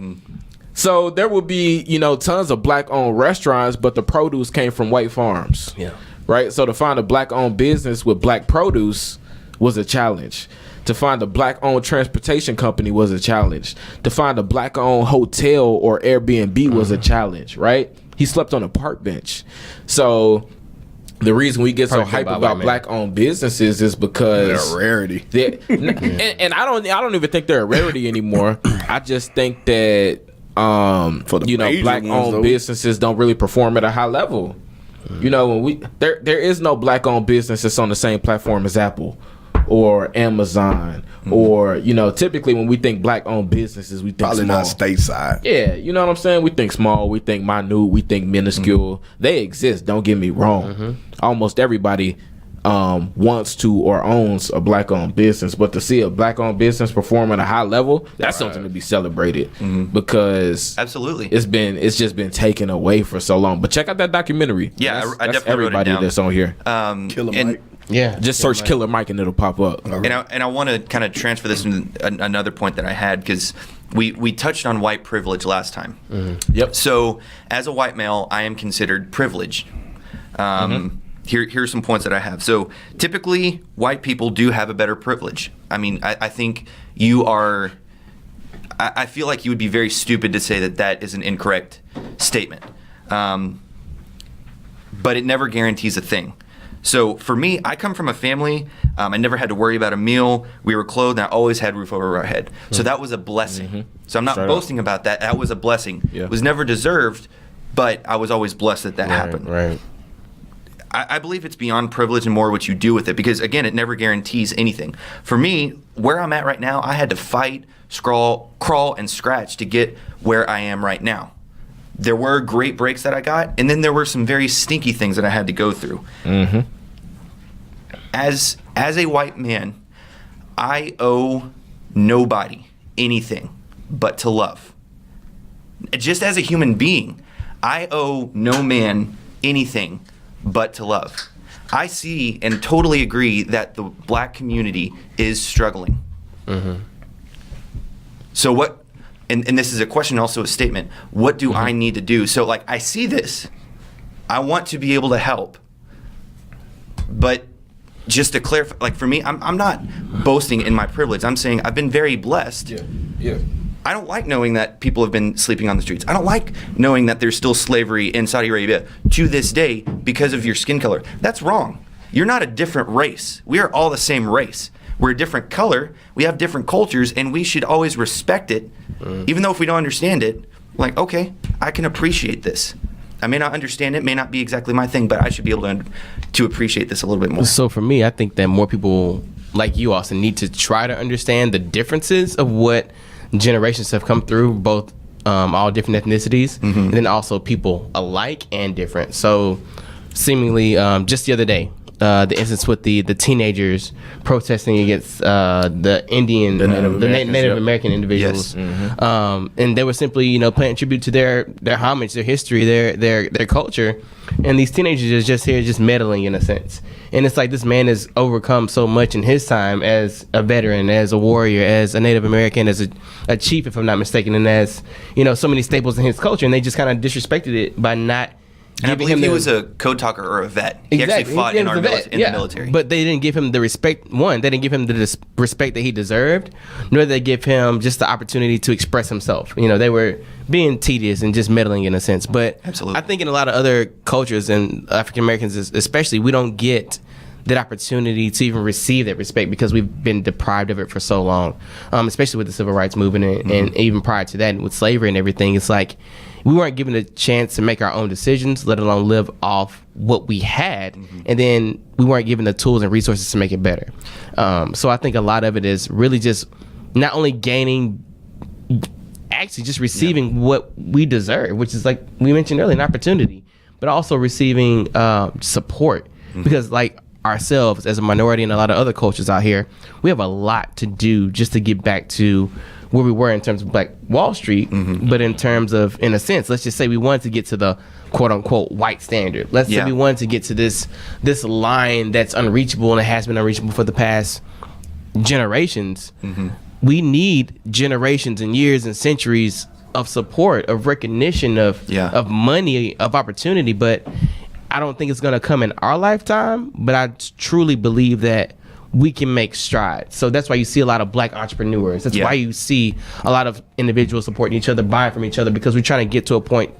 So there would be, tons of black-owned restaurants, but the produce came from white farms. Yeah. Right? So to find a black-owned business with black produce was a challenge. To find a black-owned transportation company was a challenge. To find a black-owned hotel or Airbnb was a challenge, right? He slept on a park bench. So the reason we get so hype about black-owned businesses is because they're a rarity. And I don't even think they're a rarity anymore. I just think that black-owned businesses don't really perform at a high level. When there is no black-owned business that's on the same platform as Apple or Amazon, or typically when we think black-owned businesses, we think probably small. Not stateside. Yeah, you know what I'm saying? We think small, we think minute, we think minuscule. They exist. Don't get me wrong. Almost everybody wants to or owns a black-owned business, but to see a black-owned business perform at a high level, that's something to be celebrated because absolutely it's just been taken away for so long. But check out that documentary. Yeah, I that's definitely everybody wrote it down. that's on here. Killer Mike. Yeah. Just search Killer Mike and it'll pop up. And I want to kind of transfer this into another point that I had, because we touched on white privilege last time. Yep. So as a white male, I am considered privileged. Here's some points that I have. So typically, white people do have a better privilege. I mean, I think you are. I feel like you would be very stupid to say that is an incorrect statement. But it never guarantees a thing. So for me, I come from a family. I never had to worry about a meal. We were clothed, and I always had a roof over our head. So that was a blessing. So I'm not boasting about that. That was a blessing. Yeah. It was never deserved, but I was always blessed that happened. Right. I believe it's beyond privilege and more what you do with it, because again, it never guarantees anything. For me, where I'm at right now, I had to fight, crawl, and scratch to get where I am right now. There were great breaks that I got, and then there were some very stinky things that I had to go through. As a white man, I owe nobody anything but to love. Just as a human being, I owe no man anything but to love. I see and totally agree that the black community is struggling. So what, and this is a question, also a statement, what do I need to do? So like, I see this, I want to be able to help, but just to clarify, like for me, I'm not boasting in my privilege. I'm saying I've been very blessed. Yeah. I don't like knowing that people have been sleeping on the streets. I don't like knowing that there's still slavery in Saudi Arabia to this day because of your skin color. That's wrong. You're not a different race. We are all the same race. We're a different color. We have different cultures, and we should always respect it, even though if we don't understand it, like, okay, I can appreciate this. I may not understand it, may not be exactly my thing, but I should be able to appreciate this a little bit more. So for me, I think that more people like you, Austin, need to try to understand the differences of what generations have come through, both all different ethnicities, and then also people alike and different. So seemingly just the other day, the instance with the teenagers protesting against the Indian, the Native American individuals, and they were simply paying tribute to their homage, their history, their culture, and these teenagers are just here just meddling in a sense. And it's like this man has overcome so much in his time as a veteran, as a warrior, as a Native American, as a chief, if I'm not mistaken, and as so many staples in his culture, and they just kind of disrespected it by not. And I believe he was a code talker or a vet. He actually fought in the military. But they didn't give him the respect. One, they didn't give him the respect that he deserved, nor did they give him just the opportunity to express himself. They were being tedious and just meddling in a sense. But absolutely. I think in a lot of other cultures, and African Americans especially, we don't get that opportunity to even receive that respect because we've been deprived of it for so long, especially with the civil rights movement and even prior to that with slavery and everything. It's like we weren't given a chance to make our own decisions, let alone live off what we had, and then we weren't given the tools and resources to make it better. So I think a lot of it is really just not only actually just receiving what we deserve, which is like we mentioned earlier, an opportunity, but also receiving support because like ourselves as a minority and a lot of other cultures out here, we have a lot to do just to get back to where we were in terms of Black Wall Street, but in terms of, in a sense, let's just say we wanted to get to the quote unquote white standard. Let's say we wanted to get to this line that's unreachable and it has been unreachable for the past generations. We need generations and years and centuries of support, of recognition, of money, of opportunity, but I don't think it's going to come in our lifetime, but I truly believe that we can make strides. So that's why you see a lot of Black entrepreneurs. That's why you see a lot of individuals supporting each other, buying from each other, because we're trying to get to a point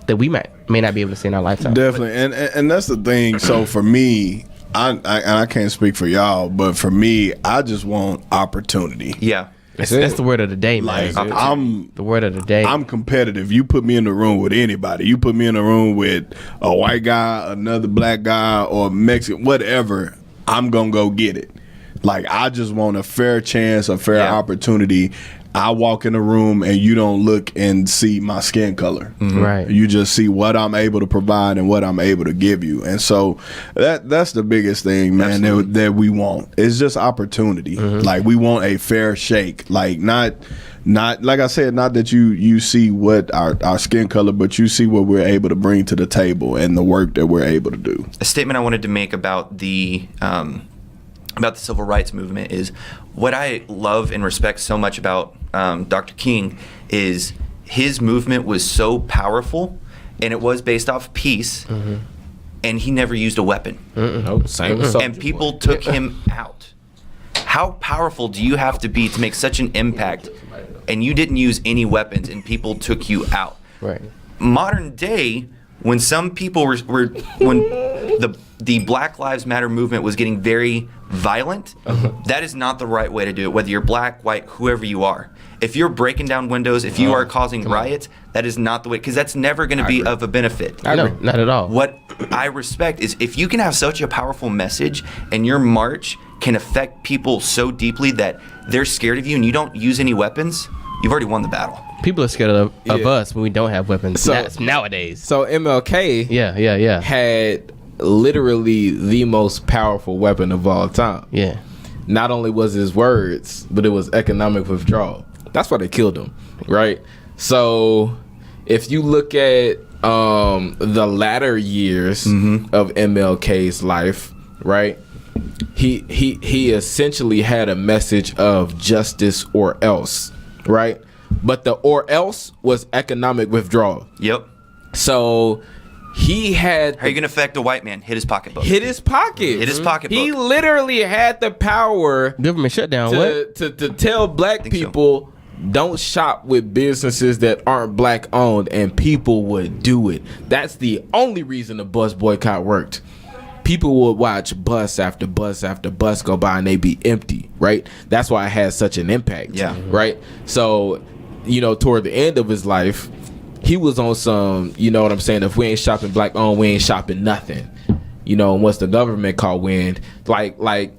that we may not be able to see in our lifetime. Definitely, and that's the thing. So for me, I can't speak for y'all, but for me, I just want opportunity. Yeah. That's the word of the day, man. Like, I'm the word of the day. I'm competitive. You put me in the room with anybody. You put me in the room with a white guy, another Black guy, or Mexican, whatever. I'm gonna go get it. Like, I just want a fair chance, a fair opportunity. I walk in the room and you don't look and see my skin color. Right. You just see what I'm able to provide and what I'm able to give you. And so that's the biggest thing, man, that we want. It's just opportunity. Like, we want a fair shake. Like, not like I said, not that you see what our skin color, but you see what we're able to bring to the table and the work that we're able to do. A statement I wanted to make about the civil rights movement is what I love and respect so much about Dr. King is his movement was so powerful, and it was based off peace, and he never used a weapon. Same with And people took him out. How powerful do you have to be to make such an impact, and you didn't use any weapons, and people took you out? Right. Modern day, when some people were when the Black Lives Matter movement was getting very violent, that is not the right way to do it, whether you're black, white, whoever you are. If you're breaking down windows, if you are causing riots, that is not the way, because that's never going to be of a benefit. No, not at all. What I respect is if you can have such a powerful message and your march can affect people so deeply that they're scared of you and you don't use any weapons, you've already won the battle. People are scared of us when we don't have weapons. So- nowadays. So MLK Yeah. had literally the most powerful weapon of all time. Yeah. Not only was his words, but it was economic withdrawal. That's why they killed him, right? So if you look at the latter years of MLK's life, right? He essentially had a message of justice or else, right? But the or else was economic withdrawal. Yep. So he had How are you going to affect a white man? Hit his pocketbook. hit his pocket. Hit his pocketbook. He literally had the power Government shutdown. What? to tell black Think so. people don't shop with businesses that aren't black owned, and people would do it. That's the only reason the bus boycott worked. People would watch bus after bus after bus go by and they be empty, right? That's why it had such an impact. Yeah. Right? So, toward the end of his life, he was on some, you know what I'm saying, if we ain't shopping black owned, we ain't shopping nothing. And once the government caught wind, like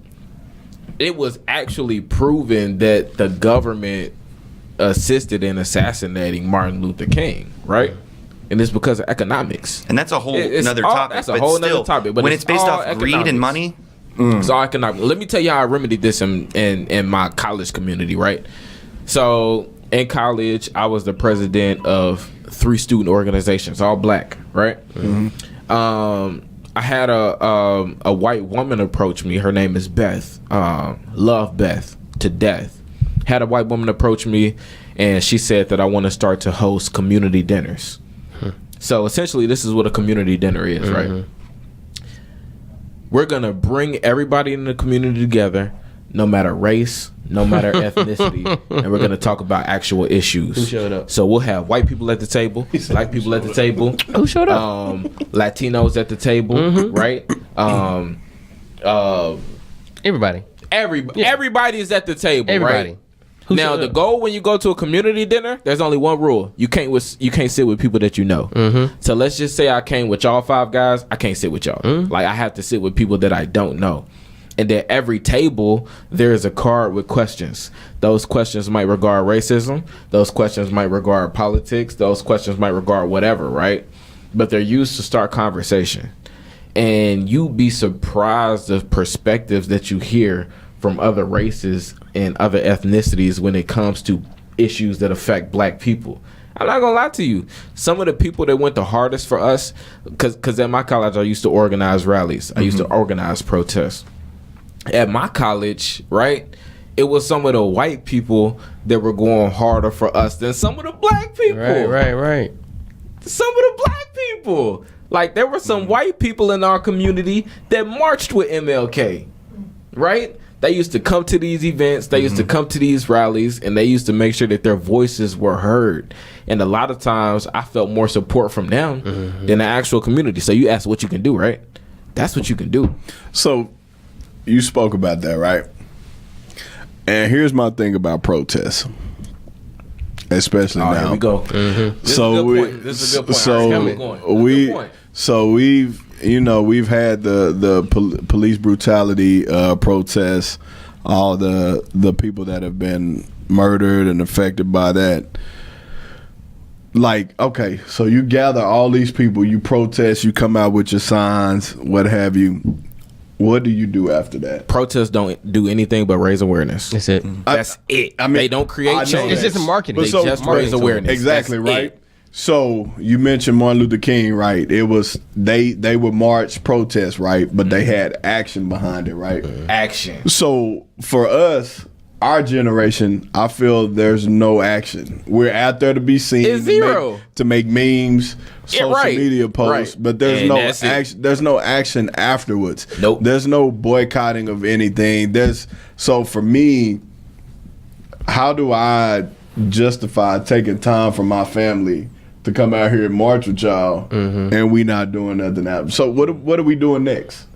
it was actually proven that the government assisted in assassinating Martin Luther King, right? And it's because of economics. And that's a whole It's another all- topic. that's a but whole still, nother topic, but when it's it's based all off greed and economics. money, It's all economic. Let me tell you how I remedied this in my college community, right? So in college, I was the president of 3 student organizations, all black, right? I had a white woman approach me. Her name is Beth. Love Beth to death. Had a white woman approach me, and she said that I want to start to host community dinners. So essentially, this is what a community dinner is, right? We're going to bring everybody in the community together, no matter race, no matter ethnicity, and we're going to talk about actual issues. Who showed up? So we'll have white people at the table, black people at the table, Who showed up? Latinos at the table, right? Everybody. Everybody is at the table, Everybody. right? Now the goal when you go to a community dinner, there's only one rule: you can't sit with people that you know. Mm-hmm. So let's just say I came with y'all 5 guys. I can't sit with y'all. Mm-hmm. Like I have to sit with people that I don't know. And at every table, there is a card with questions. Those questions might regard racism. Those questions might regard politics. Those questions might regard whatever, right? But they're used to start conversation. And you'd be surprised of perspectives that you hear from other races and other ethnicities when it comes to issues that affect black people. I'm not gonna lie to you. Some of the people that went the hardest for us, because at my college I used to organize rallies. I used to organize protests. At my college, right, it was some of the white people that were going harder for us than some of the black people. Right. Some of the black people. Like there were some white people in our community that marched with MLK, right? They used to come to these events, they used to come to these rallies, and they used to make sure that their voices were heard. And a lot of times I felt more support from them than the actual community. So you asked what you can do, right? That's what you can do. So you spoke about that, right? And here's my thing about protests, especially now. Here we go. This is a good point. We've had the police brutality protests, all the people that have been murdered and affected by that. Like, okay, so you gather all these people, you protest, you come out with your signs, what have you. What do you do after that? Protests don't do anything but raise awareness. That's it. That's it. I mean, they don't create change. It's just marketing. They just raise awareness. Exactly, That's right? it. So you mentioned Martin Luther King, right? It was they would march, protest, right? But they had action behind it, right? Action. So for us, our generation, I feel there's no action. We're out there to be seen, It's zero. to make memes, social right. media posts, Right. but there's And no that's it. action. There's no action afterwards. Nope. There's no boycotting of anything. So for me, how do I justify taking time from my family to come out here and march with y'all, and we not doing nothing after? So what are we doing next?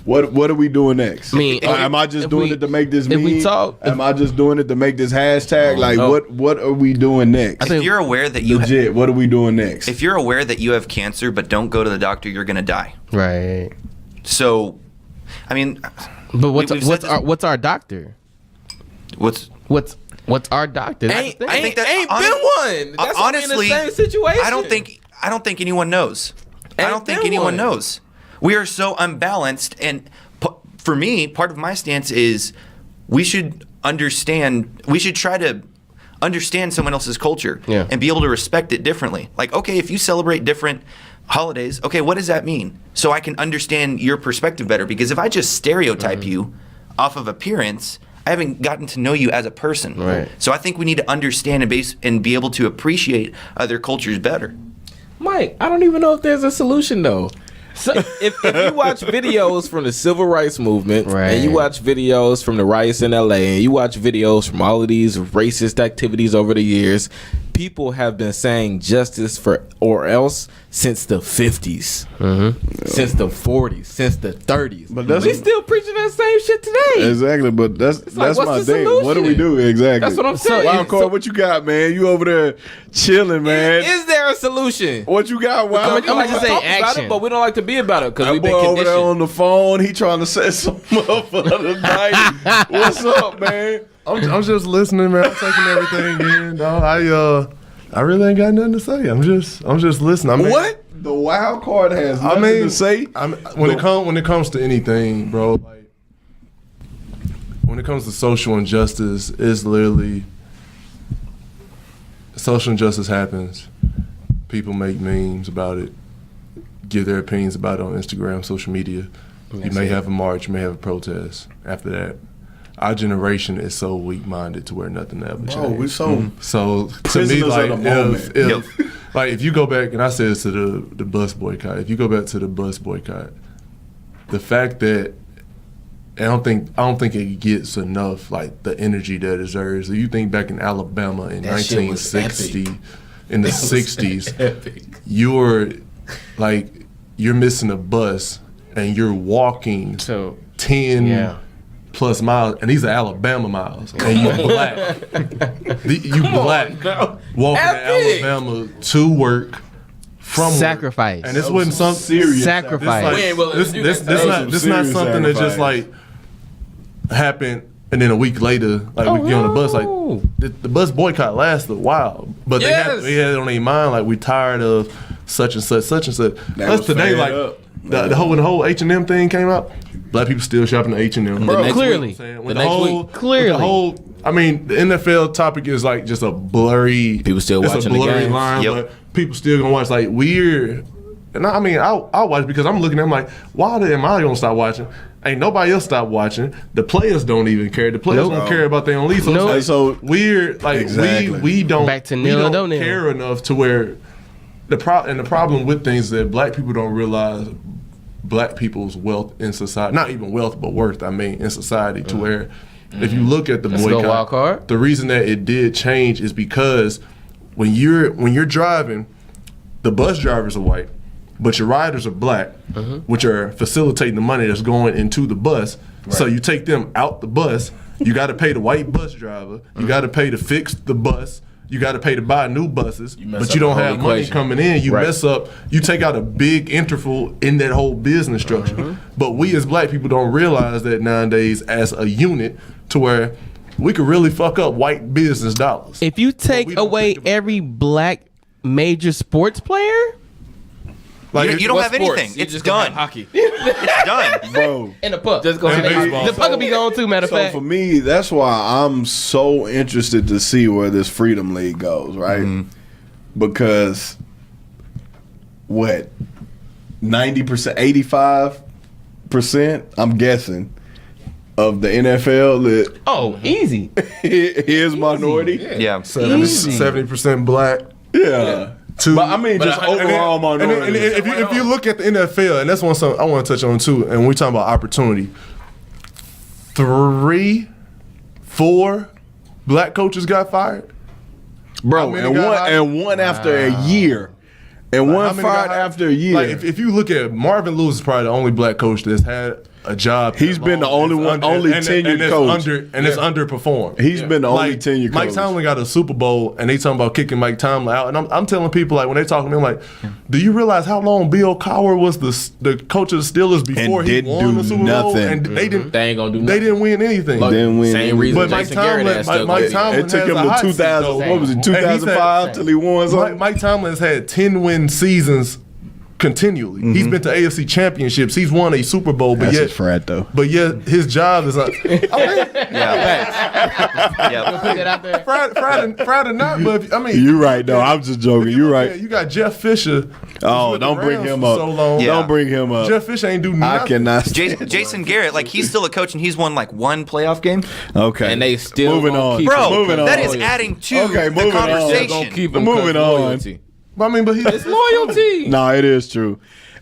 What are we doing next? I mean, am I just doing it to make this meme? if we talk- am I just doing it to make this hashtag? Like, no. what are we doing next? If you're aware that you Legit, what are we doing next? if you're aware that you have cancer but don't go to the doctor, you're gonna die. Right. So, I mean, But we've said this- what's our doctor? what's What's our doctor? That's the thing. I think that ain't hon- been one. That's honestly, in the same situation. I don't think anyone knows. I Ain't don't think been anyone one. knows. We are so unbalanced, and for me, part of my stance is we should understand. We should try to understand someone else's culture and be able to respect it differently. Like, okay, if you celebrate different holidays, okay, what does that mean? So I can understand your perspective better. Because if I just stereotype you off of appearance, I haven't gotten to know you as a person. Right. So I think we need to understand and be able to appreciate other cultures better. Mike, I don't even know if there's a solution though. So if you watch videos from the civil rights movement, and you watch videos from the riots in LA, and you watch videos from all of these racist activities over the years, people have been saying justice for or else since the 50s, since the 40s, since the 30s. But that's- we still preaching that same shit today. Exactly, but that's like, what's my the thing. What do we solution? do exactly? That's what I'm saying. Wild card, So- what you got, man? You over there chilling, man? Is there a solution? What you got, Wild I'm card? just saying Talk about action. it, but we don't like to be about it because That we've boy been over there conditioned. on the phone. He trying to set something up for the night. What's up, man? I'm just listening, man. I'm taking everything in, dog. I really ain't got nothing to say. I'm just listening. I mean, What? The wild card has nothing to say? When it comes to anything, bro, like when it comes to social injustice, it's literally social injustice happens. People make memes about it, give their opinions about it on Instagram, social media. You may have a march, you may have a protest. After that, our generation is so weak-minded to where nothing ever changes. Oh, we so So to me, prisoners of like the moment. if you go back, and I said this to the bus boycott. If you go back to the bus boycott, the fact that I don't think it gets enough like the energy that it deserves. If you think back in Alabama in That shit was 1960, in the 60s, Epic. you're missing a bus. and you're walking So 10 plus miles, and these are Alabama miles, and you black. You black walking to Alabama to work from sacrifice. work. And this wasn't some serious sacrifice. This not something that just like happened and then a week later, like we get on the bus. Like the bus boycott lasted a while, but they had it on their mind like we tired of such and such, such and such. Plus today, like the whole H&M thing came out. Black people still shopping at H&M. Clearly. The whole, I mean, the NFL topic is like just a blurry. People still it's watching a blurry the games. line, but people still gonna watch like weird. And I mean, I'll watch because I'm looking at them like, why am I gonna stop watching? Ain't nobody else stop watching. The players don't even care. The players don't care about their own league. So it's like So weird. Like we don't. Back to we Neil don't and care enough to where the problem with things is that black people don't realize black people's wealth in society. Not even wealth, but worth. I mean, in society, to where if you look at the go wild boycott, card. the reason that it did change is because when you're driving, the bus drivers are white, but your riders are black, which are facilitating the money that's going into the bus. Right. So you take them out the bus. You got to pay the white bus driver. You got to pay to fix the bus. You got to pay to buy new buses, but you don't have money coming in. You mess up. You take out a big interval in that whole business structure. But we as black people don't realize that nowadays as a unit, to where we could really fuck up white business dollars. If you take away every black major sports player, like you don't have anything. It's done. Hockey. It's done. bro. and the puck, Just go And ahead. baseball. the puck will be gone too. Matter of So fact, for me, that's why I'm so interested to see where this Freedom League goes, right? Because what 90%, 85%, I'm guessing, of the NFL that easy. is minority. Yeah. 70% black. Yeah. But I mean, just overall minority. And if you look at the NFL, and that's one something I want to touch on too, and we're talking about opportunity. 3, 4 black coaches got fired. Bro, and one after a year. And one fired after a year. Like if you look at Marvin Lewis is probably the only black coach that's had a job. He's been the only one, only tenured coach. It's underperformed. He's been the only Like, tenured coach. Mike Tomlin got a Super Bowl, and they talking about kicking Mike Tomlin out. And I'm telling people, like, when they talking to me, I'm like, do you realize how long Bill Cowher was the coach of the Steelers before he didn't won do the Super Bowl? nothing. And they didn't. They ain't gonna do They nothing. didn't win anything. Didn't win Same anything. reason But Mike Jason Garrett Tomlin, has still Mike good. Tomlin It took has him a to hot seat, 2000. though. What was it? And he's had- 2005 till he won something. Mike Tomlin's had 10-win seasons continually. He's been to AFC championships. He's won a Super Bowl, but That's yet his frat though. But yet his job is not. Yeah. Put that out there. Friday not, but I mean, You right though. I'm just joking. You right. You got Jeff Fisher. Oh, who's with don't the bring Rams him for up. So long. Yeah. Don't bring him up. Jeff Fisher ain't do nothing. I cannot. Jason Garrett, like he's still a coach and he's won like one playoff game. Okay. And they still moving gonna on. keep Bro, moving that on. is adding to Okay, the moving on. conversation. Gonna keep him Moving on. loyalty. But I mean, but It's loyalty. No, it is true.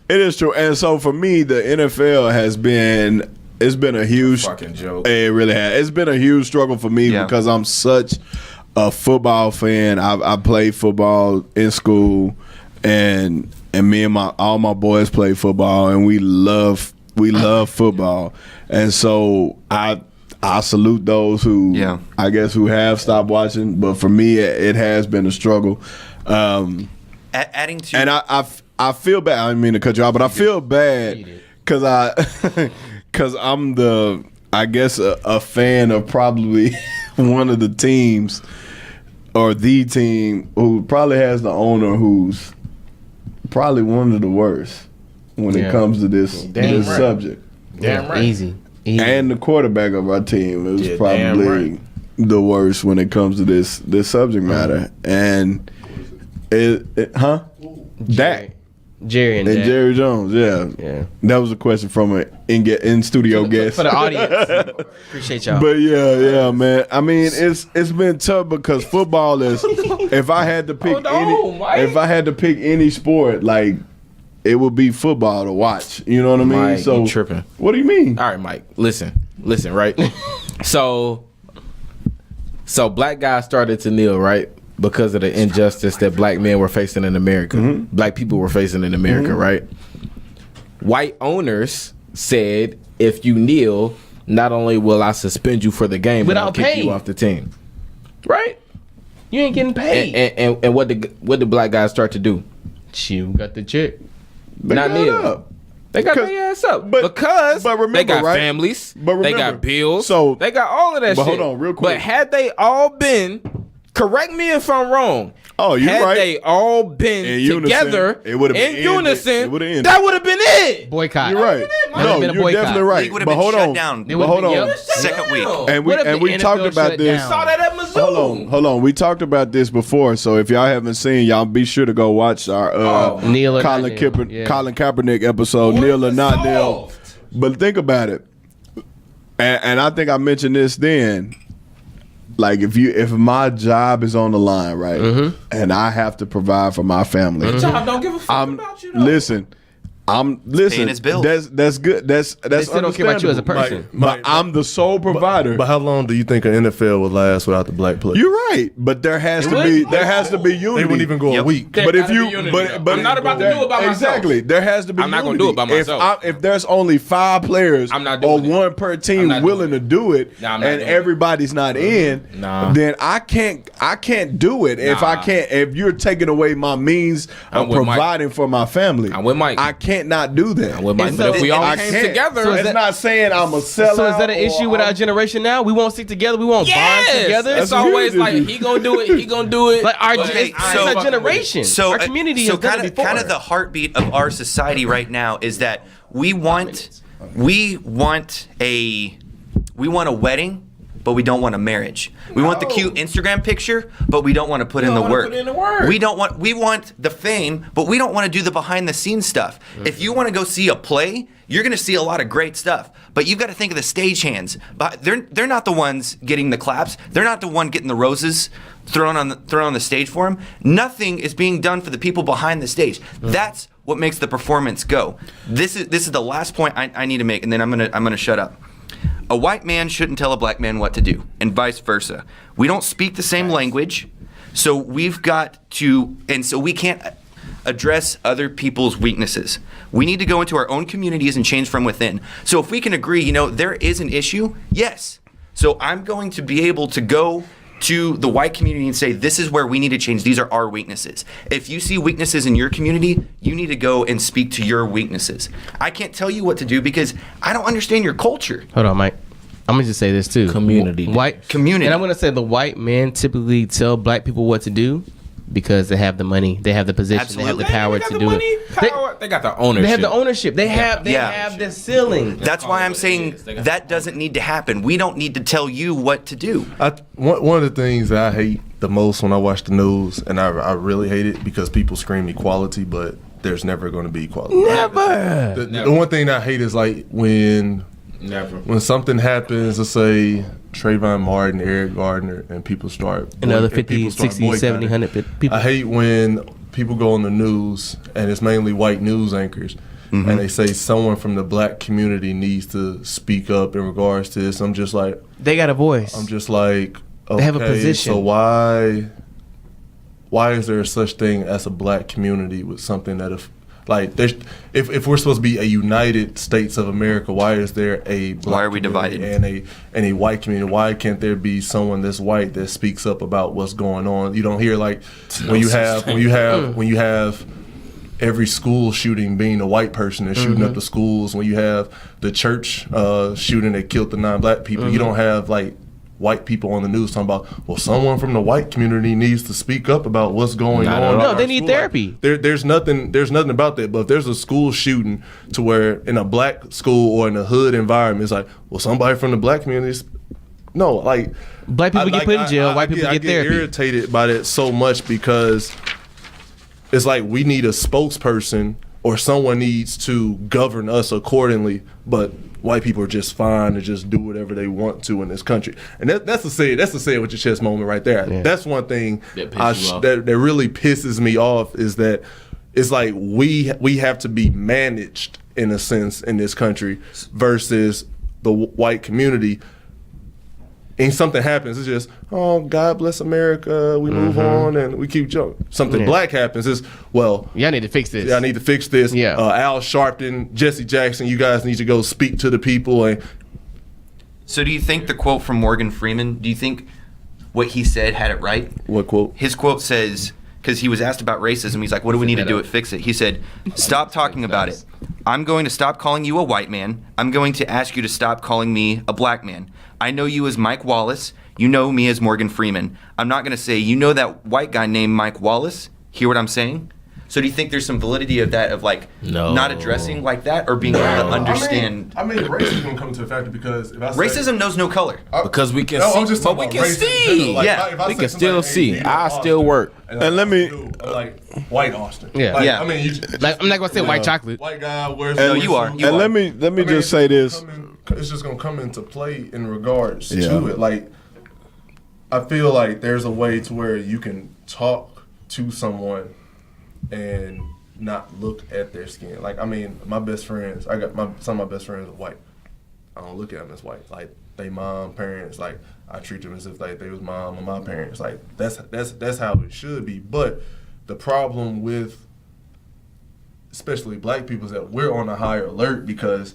It is true. And so for me, the NFL has been. It's been a huge Fucking joke. It really has. It's been a huge struggle for me because I'm such a football fan. I played football in school, and me and all my boys play football, and we love football. And so I salute those who I guess who have stopped watching. But for me, it has been a struggle. Adding to And I feel bad. I didn't mean to cut you off, but I feel bad because I'm I guess a fan of probably one of the teams or the team who probably has the owner who's probably one of the worst when it comes to this subject. Damn right. Easy. And the quarterback of our team is Yeah, probably damn right. the worst when it comes to this subject matter. And Dak. Jerry and And Dak. Jerry Jones, yeah. That was a question from an in studio guest. For the audience. Appreciate y'all. But yeah, man. I mean, it's been tough because football is. If I had to pick any sport, like it would be football to watch. You know what I mean? Mike, So you tripping. What do you mean? All right, Mike. Listen, right? So black guys started to kneel, right? Because of the injustice that black men were facing in America. Black people were facing in America, right? white owners said, if you kneel, not only will I suspend you for the game, but I'll Without kick pay. you off the team. Right? You ain't getting paid. And what the black guys start to do? You got the check. Not kneel. Up. They got Because- their ass up but- because but remember, they got right? families, But they remember, got bills, so- they got all of that but shit. hold on, real quick. But had they all been, correct me if I'm wrong. Oh, you're had right. they all been In unison, together it would've been in ended. unison, It would've ended. that would have been it. Boycott. You're right. That No, would've been a you're boycott. definitely right. League would have But been hold shut on. down. They But hold would've on. been- Second week. And What if we the talked NFL about shut this. down? Saw that at Mizzou. Hold on. We talked about this before, so if y'all haven't seen, y'all be sure to go watch our Kneel or not Colin kneel. Yeah. Colin Kaepernick episode, Kneel or Not Kneel. But think about it, and I think I mentioned this then. Like if my job is on the line, right, and I have to provide for my family, Job don't give a fuck about you. Though. listen. Paying his bills. That's good. That's They still don't care about you as a understandable. person. But I'm the sole provider. But how long do you think an NFL would last without the black players? You're right, but there has to be unity. They wouldn't even go a Yep. week. There But if gotta be you, unity, but though. I'm not about to do it by myself. Exactly, there has to be. I'm not gonna unity. do it by myself. If there's only 5 players I'm not or doing it. one per I'm team not willing to doing do it, Nah, I'm not and doing it. everybody's not in, Nah. then I can't do it. If I Nah. can't, if you're taking away my means I'm of with Mike. providing for my family, I'm with Mike. I can't not do that. With my, And but so- if we all I came can't. together, So is It's that- not saying I'm a sellout. So is that an or issue with our generation now? We won't stick together. We won't bond together. It's That's a always huge like issue. he gonna do it. He gonna do it. Like our But Okay, it's so- our generation. So our community so has done it before. kind of the heartbeat of our society right now is that we want a wedding, but we don't want a marriage. We want the cute Instagram picture, but we don't want to put in the wanna work. put in the work. We want the fame, but we don't want to do the behind the scenes stuff. If you want to go see a play, you're going to see a lot of great stuff. But you've got to think of the stagehands. But they're not the ones getting the claps. They're not the one getting the roses thrown on the stage for them. Nothing is being done for the people behind the stage. That's what makes the performance go. This is the last point I need to make, and then I'm gonna shut up. A white man shouldn't tell a black man what to do, and vice versa. We don't speak the same language, so we've got to, and so we can't address other people's weaknesses. We need to go into our own communities and change from within. So if we can agree, there is an issue, yes. So I'm going to be able to go to the white community and say, this is where we need to change. These are our weaknesses. If you see weaknesses in your community, you need to go and speak to your weaknesses. I can't tell you what to do because I don't understand your culture. Hold on, Mike. I'm gonna just say this too. Community. White Community. And I'm gonna say the white men typically tell black people what to do because they have the money, they have the position, they have the Absolutely. power got to the do money, it. power. They got the ownership. They have the ownership. They have Yeah. the ceiling. That's why I'm saying that doesn't need to happen. We don't need to tell you what to do. One of the things that I hate the most when I watch the news, and I really hate it because people scream equality, but there's never going to be equality. Never. The one thing I hate is like when something happens, let's say Trayvon Martin, Eric Gardner, and people start Another and 50, people start 60, 70, boycotting. 100 people. I hate when people go on the news and it's mainly white news anchors and they say someone from the black community needs to speak up in regards to this. I'm just like, They got a voice. okay, They have a position. so why is there such thing as a black community with something that if we're supposed to be a United States of America, why is there a black Why are we community divided? and a white community? Why can't there be someone that's white that speaks up about what's going on? You don't hear like when you have every school shooting being a white person that's shooting up the schools. When you have the church shooting that killed the 9 black people, you don't have like white people on the news talking about, well, someone from the white community needs to speak up about what's going on. in No, our they need school. therapy. Like, there's nothing about that. But if there's a school shooting to where in a black school or in a hood environment, it's like, well, somebody from the black community. No, like Black people get put in jail, white people I get therapy. irritated by that so much because it's like we need a spokesperson or someone needs to govern us accordingly, but white people are just fine to just do whatever they want to in this country. And that's the say it with your chest moment right there. Yeah. That's one thing That pisses you off. that really pisses me off is that it's like we have to be managed in a sense in this country versus the white community. and something happens, it's just, oh, God bless America, we move on and we keep going. Something black happens, it's, well, Y'all need to fix this. I need to fix this. Yeah. Al Sharpton, Jesse Jackson, you guys need to go speak to the people. And So do you think the quote from Morgan Freeman, do you think what he said had it right? what quote? His quote says, because he was asked about racism, he's like, what do we need to do to fix it? He said, stop talking about it. I'm going to stop calling you a white man. I'm going to ask you to stop calling me a black man. I know you as Mike Wallace. You know me as Morgan Freeman. I'm not going to say, you know that white guy named Mike Wallace? Hear what I'm saying? So do you think there's some validity of that, of like not addressing like that, or being able to understand? I mean, racism comes to a factor because if I say, Racism knows no color. Because we can No, see, I'm just but talking we about can racism in see. general. Like, Yeah, if I we say can still somebody, see. hey, you I know still Austin, work. And let me- I'm like white Austin. Yeah. Like, Yeah. I mean, Like, I'm not gonna say white chocolate. white guy wears. No, you are. You And are. let me I mean, just say this. It's just gonna come into play in regards Yeah. to it. Like, I feel like there's a way to where you can talk to someone and not look at their skin. Like, I mean, my best friends, some of my best friends are white. I don't look at them as white. Like, they mom, parents, like, I treat them as if like they was mom or my parents. Like, that's how it should be. But the problem with especially black people is that we're on a higher alert because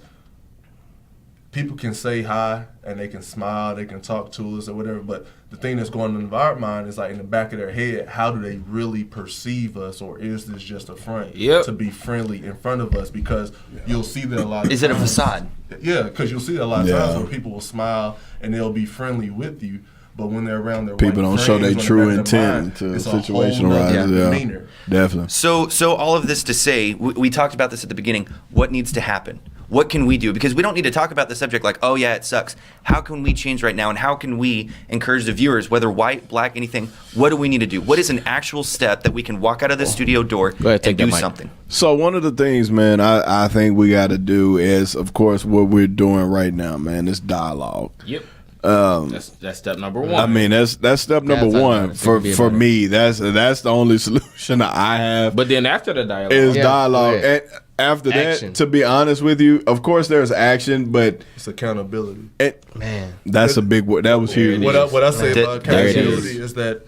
people can say hi and they can smile, they can talk to us or whatever, but the thing that's going on in our mind is like in the back of their head, how do they really perceive us, or is this just a front to be friendly in front of us? Because you'll see that a lot of Is it a times. facade? Yeah, because you'll see that a lot of Yeah. times where people will smile and they'll be friendly with you, but when they're around their People white don't show friends, their on true the back of their intent mind, to it's a whole situational nother rise. Yeah, demeanor. definitely. So all of this to say, we talked about this at the beginning. What needs to happen? What can we do? Because we don't need to talk about the subject like, oh yeah, it sucks. How can we change right now? And how can we encourage the viewers, whether white, black, anything, what do we need to do? What is an actual step that we can walk out of the studio door ahead, take and do that mic. something? So one of the things, man, I think we got to do is, of course, what we're doing right now, man, is dialogue. Yep. That's step number one. I mean, that's step number That's one honest. for It can be for about me. That's the only solution that I have but then after the dialogue, is Yeah, dialogue. yeah. And after Action. that, to be honest with you, of course there's action, but It's accountability. Man, that's a big word. That was huge. What I say about There it accountability is. is that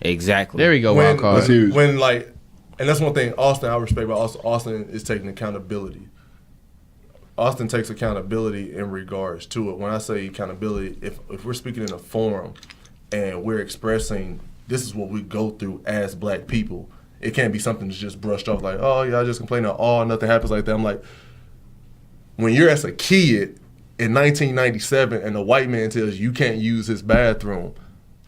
exactly. there we go. when, Wild card. huge. when like, and that's one thing Austin I respect about Austin. Austin is taking accountability. Austin takes accountability in regards to it. When I say accountability, if we're speaking in a forum and we're expressing this is what we go through as black people, it can't be something that's just brushed off like, oh yeah, I just complain, oh nothing happens like that. I'm like, when you're as a kid in 1997 and a white man tells you can't use his bathroom,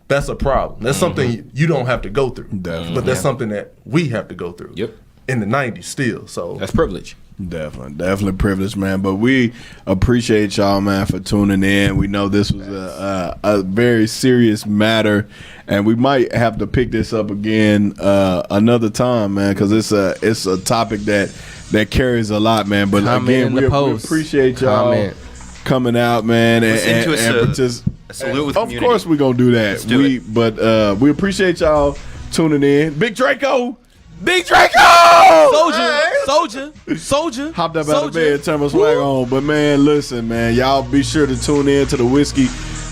that's a problem. That's something you don't have to go through. Definitely. But that's something that we have to go through. Yep. In the 90s still. So That's privilege. Definitely privileged, man. But we appreciate y'all, man, for tuning in. We know this was a very serious matter, and we might have to pick this up again another time, man, because it's a topic that carries a lot, man. But Comment again, in the we post. appreciate y'all Comment. coming out, man, Listen to us, partic- a salute with of community. course, we're gonna do that. Let's do it. But we appreciate y'all tuning in. Big Draco. Soldier. Hopped up out of bed, turned my swag on. But man, listen, man, y'all be sure to tune in to the Whiskey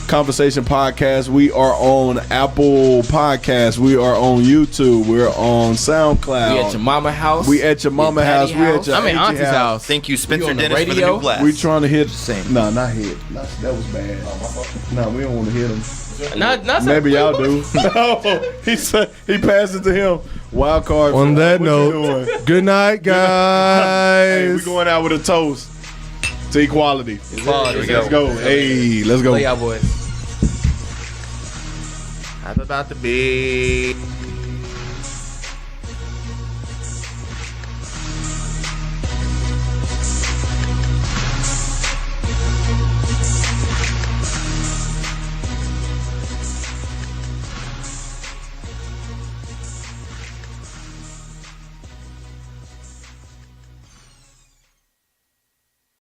Conversation Podcast. We are on Apple Podcasts. We are on YouTube. We're on SoundCloud. We at your mama house. We at your mama Your house. daddy We at house. your I'm in auntie auntie's house. Thank you, Spencer on the Dennis, for the radio? new glass. We trying to hit. Same. No, not hit. That was bad. No, we don't want to hit him. Not Maybe y'all do. No, he said he passed it to him. Wild card. on that What you note, doing? good night, guys. Hey, we going out with a toast to equality. Here we go. Let's go. Hey, let's go. Play y'all boys. I'm about to be.